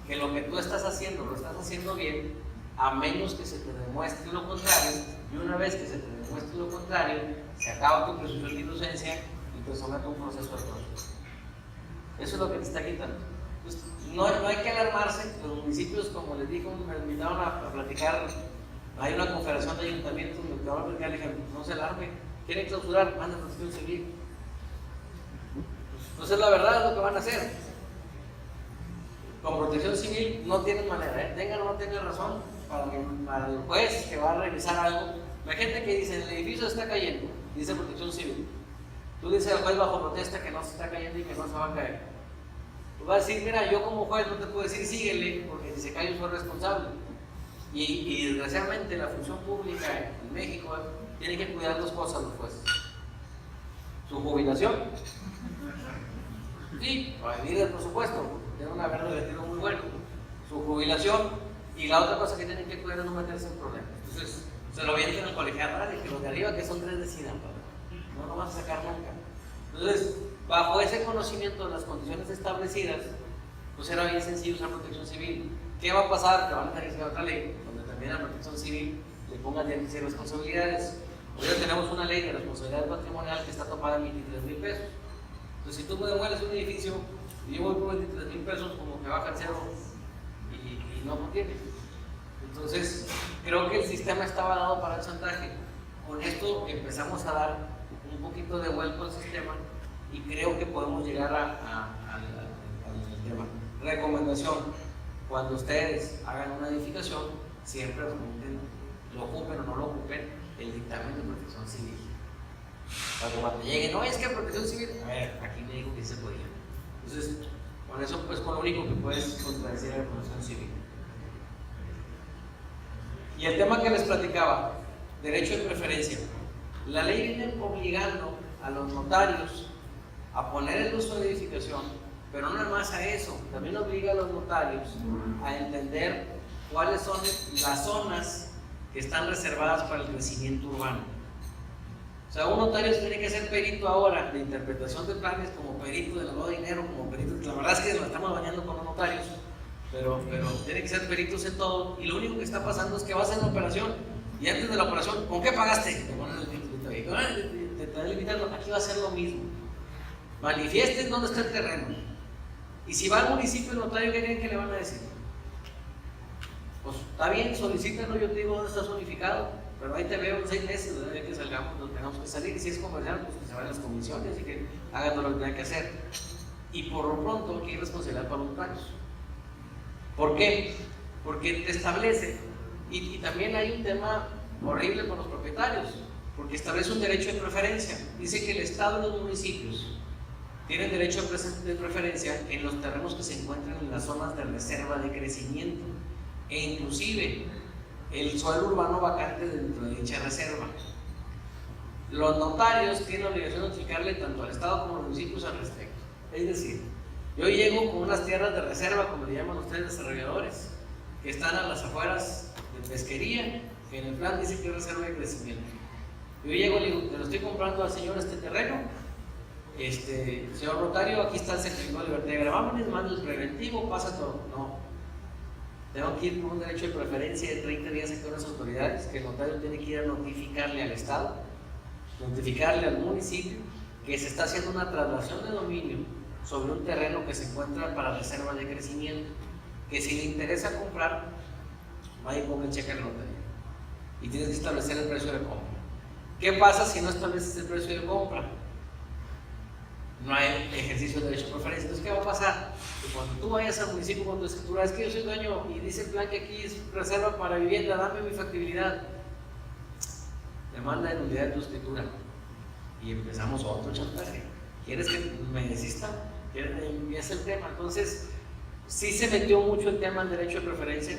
que lo que tú estás haciendo lo estás haciendo bien, a menos que se te demuestre lo contrario, y una vez que se te demuestre lo contrario, se acaba tu presunción de inocencia y te somete a un proceso de proceso. Eso es lo que te está quitando. Pues, no hay que alarmarse. Los municipios, como les digo, me invitaron a platicar. Hay una confederación de ayuntamientos donde van a platicar, le dijeron, no se alarme, quieren clausurar, manden protección civil. Entonces la verdad es lo que van a hacer. Con protección civil no tienen manera, tengan o no tengan razón, para el juez que va a revisar algo. Hay gente que dice, el edificio está cayendo, dice protección civil. Tú dices al juez bajo protesta que no se está cayendo y que no se va a caer. pues va a decir, mira, yo como juez no te puedo decir síguele, porque si se cae yo soy responsable. Y desgraciadamente la función pública en México tiene que cuidar dos cosas los jueces: su jubilación, sí, para vivir por supuesto, tiene una verde de retiro muy bueno, su jubilación, y la otra cosa que tienen que cuidar es no meterse en problemas. Entonces se lo vienen al colegiado, y que los de arriba, que son tres, decidan, no vas a sacar nunca. Entonces, bajo ese conocimiento de las condiciones establecidas, pues era bien sencillo usar protección civil. ¿Qué va a pasar? Que van a tener que otra ley, donde también a la protección civil le pongan derechos y responsabilidades. Hoy ya tenemos una ley de responsabilidad patrimonial que está topada en 23,000 pesos. Entonces, si tú me demueles un edificio y yo voy por 23,000 pesos, como que baja el cero y no contiene. Entonces, creo que el sistema estaba dado para el chantaje. Con esto empezamos a dar un poquito de vuelco al sistema y creo que podemos llegar al tema. Recomendación: cuando ustedes hagan una edificación, siempre pregunten, lo ocupen o no lo ocupen, el dictamen de protección civil. Para que cuando lleguen, no, es que protección civil, a ver, aquí me dijo que se podía. Entonces, con eso, pues, con lo único que puedes contradecir a la protección civil. Y el tema que les platicaba, derecho de preferencia. La ley viene obligando a los notarios a poner el uso de edificación, pero no nada más a eso, también obliga a los notarios a entender cuáles son las zonas que están reservadas para el crecimiento urbano. O sea, un notario tiene que ser perito ahora de interpretación de planes, como perito de lavado de dinero, como perito. La verdad es que nos estamos bañando con los notarios, pero tienen que ser peritos en todo, y lo único que está pasando es que vas a hacer una operación y antes de la operación, ¿con qué pagaste? Te ponen el título ahí, te están limitando. Aquí va a ser lo mismo. Manifiesten dónde está el terreno. Y si va al municipio el notario, ¿qué creen que le van a decir? Pues está bien, solicítalo, yo te digo dónde está zonificado, pero ahí te veo en 6 meses, desde que salgamos, nos tenemos que salir, y si es comercial, pues que se vayan las comisiones y que haga todo lo que tenga que hacer. Y por lo pronto aquí hay responsabilidad para los notarios. ¿Por qué? Porque te establece, y también hay un tema horrible con los propietarios, porque establece un derecho de preferencia. Dice que el Estado y los municipios tienen derecho de preferencia en los terrenos que se encuentran en las zonas de reserva de crecimiento, e inclusive el suelo urbano vacante dentro de dicha reserva. Los notarios tienen la obligación de notificarle tanto al Estado como a los municipios al respecto. Es decir, yo llego con unas tierras de reserva, como le llaman ustedes desarrolladores, que están a las afueras de pesquería, que en el plan dice que es reserva de crecimiento. Yo llego y le digo, te lo estoy comprando al señor este terreno, señor notario, aquí está el certificado de libertad de gravámenes, mando el preventivo, pasa todo. No, tengo que ir con un derecho de preferencia de 30 días a las autoridades, que el notario tiene que ir a notificarle al Estado, notificarle al municipio que se está haciendo una traslación de dominio sobre un terreno que se encuentra para reserva de crecimiento, que si le interesa comprar, vaya y ponga el cheque al notario y tienes que establecer el precio de compra. ¿Qué pasa si no estableces el precio de compra? No hay ejercicio de derecho de preferencia. Entonces, ¿qué va a pasar? Que cuando tú vayas al municipio con tu escritura, es que yo soy dueño y dice el plan que aquí es reserva para vivienda, dame mi factibilidad. Demanda de nulidad de tu escritura. Y empezamos otro chantaje. ¿Quieres que me desista? Empieza el tema. Entonces, sí se metió mucho el tema del derecho de preferencia.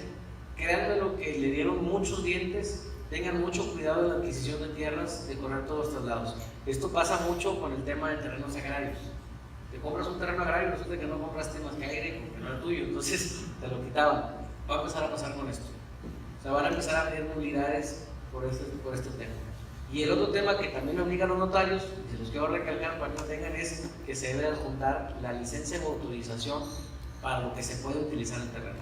Créanme lo que le dieron muchos dientes. Tengan mucho cuidado en la adquisición de tierras, de correr todos los traslados. Esto pasa mucho con el tema de terrenos agrarios. Te compras un terreno agrario y resulta que no compraste más que aire porque no era tuyo, entonces te lo quitaban. Va a empezar a pasar con esto. O sea, van a empezar a venir nulidades por este tema. Y el otro tema que también obliga a los notarios, y se los quiero recalcar para que no tengan, es que se debe adjuntar la licencia de autorización para lo que se puede utilizar el terreno.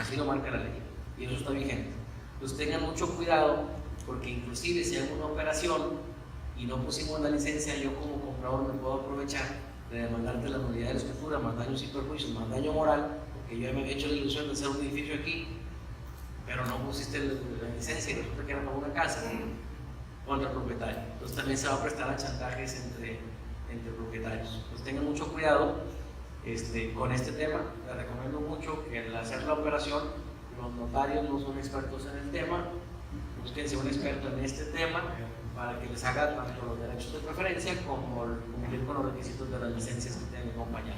Así lo marca la ley y eso está vigente. Pues tengan mucho cuidado, porque inclusive si hago una operación y no pusimos la licencia, yo como comprador me puedo aprovechar de demandarte la nulidad de la escritura, más daños y perjuicios, más daño moral, porque yo ya me había hecho la ilusión de hacer un edificio aquí, pero no pusiste la licencia y resulta que era para una casa contra el propietario. Entonces también se va a prestar a chantajes entre propietarios. Pues tengan mucho cuidado con este tema. Les recomiendo mucho que al hacer la operación, los notarios no son expertos en el tema, búsquense un experto en este tema para que les haga tanto los derechos de preferencia como cumplir con los requisitos de las licencias que tienen que acompañar.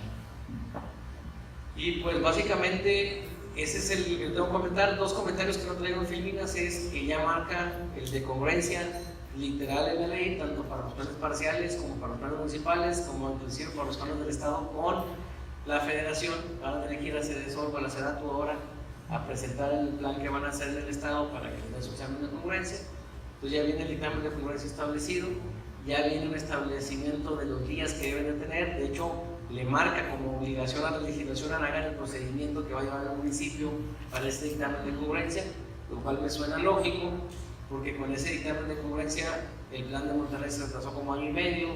Y pues básicamente ese es el que tengo que comentar. Dos comentarios que no traigo en Filminas es que ya marca el de congruencia literal en la ley, tanto para los planes parciales como para los planes municipales, como inclusive para los planes del Estado con la Federación. Van a tener que ir a CEDESOL o a la SEDATU ahora a presentar el plan que van a hacer del Estado para que les den su examen de congruencia. Entonces ya viene el dictamen de congruencia establecido, ya viene un establecimiento de los días que deben de tener. De hecho, le marca como obligación a la legislación a hagan el procedimiento que va a llevar el municipio para este dictamen de congruencia, lo cual me suena lógico, porque con ese dictamen de congruencia el plan de Monterrey se retrasó como año y medio,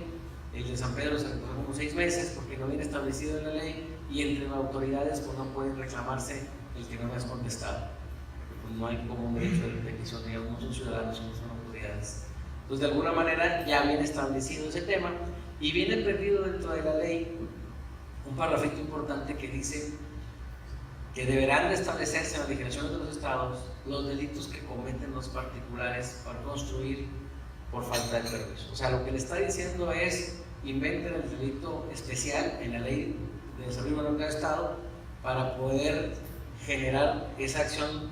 el de San Pedro se retrasó como 6 meses porque no viene establecido en la ley, y entre las autoridades pues no pueden reclamarse el que no me has contestado, pues no hay como un derecho de petición, digamos, no son ciudadanos, no son autoridades. Entonces de alguna manera ya viene establecido ese tema, y viene perdido dentro de la ley un parrafito importante que dice que deberán de establecerse en las legislaciones de los estados los delitos que cometen los particulares para construir por falta de permiso. O sea, lo que le está diciendo es: inventen el delito especial en la ley de desarrollo urbano de cada estado para poder generar esa acción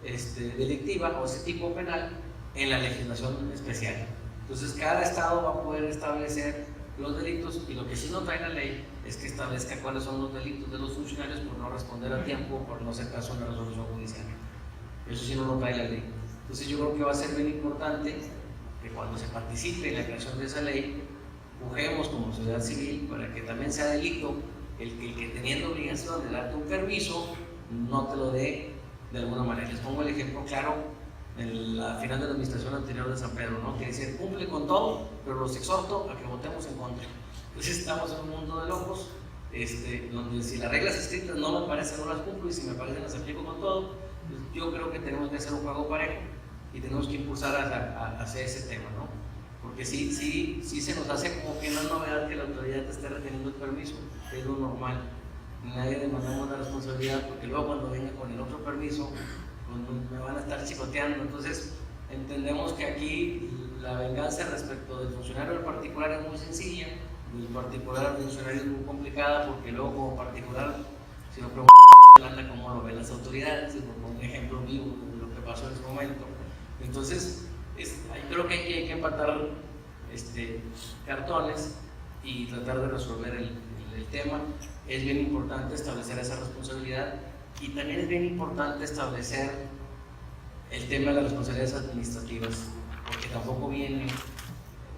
delictiva o ese tipo penal en la legislación especial. Entonces cada estado va a poder establecer los delitos, y lo que sí no trae la ley es que establezca cuáles son los delitos de los funcionarios por no responder a tiempo, por no hacer caso a una resolución judicial. Eso sí no lo trae la ley. Entonces yo creo que va a ser bien importante que cuando se participe en la creación de esa ley, empujemos como sociedad civil para que también sea delito el que teniendo obligación de darte un permiso no te lo dé de alguna manera. Les pongo el ejemplo claro en la final de la administración anterior de San Pedro, ¿no? Que decía: cumple con todo, pero los exhorto a que votemos en contra. Entonces estamos en un mundo de locos, donde si las reglas escritas no me parecen, no las cumplo, y si me parecen las aplico con todo. Pues yo creo que tenemos que hacer un juego parejo y tenemos que impulsar hacia ese tema, ¿no? Porque sí se nos hace como que no es novedad que la autoridad te esté reteniendo el permiso, que es lo normal. Nadie demandamos la responsabilidad, porque luego cuando venga con el otro permiso pues me van a estar chicoteando. Entonces entendemos que aquí la venganza respecto del funcionario del particular es muy sencilla, del particular al funcionario es muy complicada, porque luego como particular, si no preguntan cómo lo ven las autoridades, por un ejemplo vivo de lo que pasó en ese momento. Entonces creo que hay que empatar cartones y tratar de resolver el tema. Es bien importante establecer esa responsabilidad, y también es bien importante establecer el tema de las responsabilidades administrativas, porque tampoco viene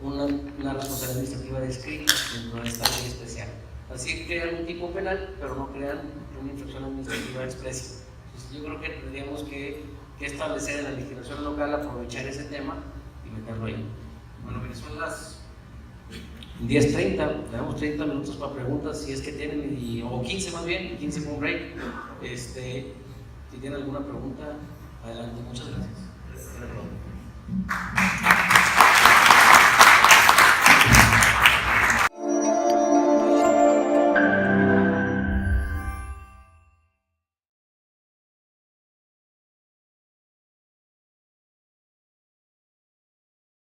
una responsabilidad administrativa descrita dentro de esta ley especial. Así que crean un tipo penal, pero no crean una infracción administrativa expresa. Entonces yo creo que tendríamos que establecer en la legislación local, aprovechar ese tema y meterlo ahí. Bueno, que son las 10:30, tenemos 30 minutos para preguntas, si es que tienen, o 15 más bien, 15 con break. Si tienen alguna pregunta, adelante, muchas gracias.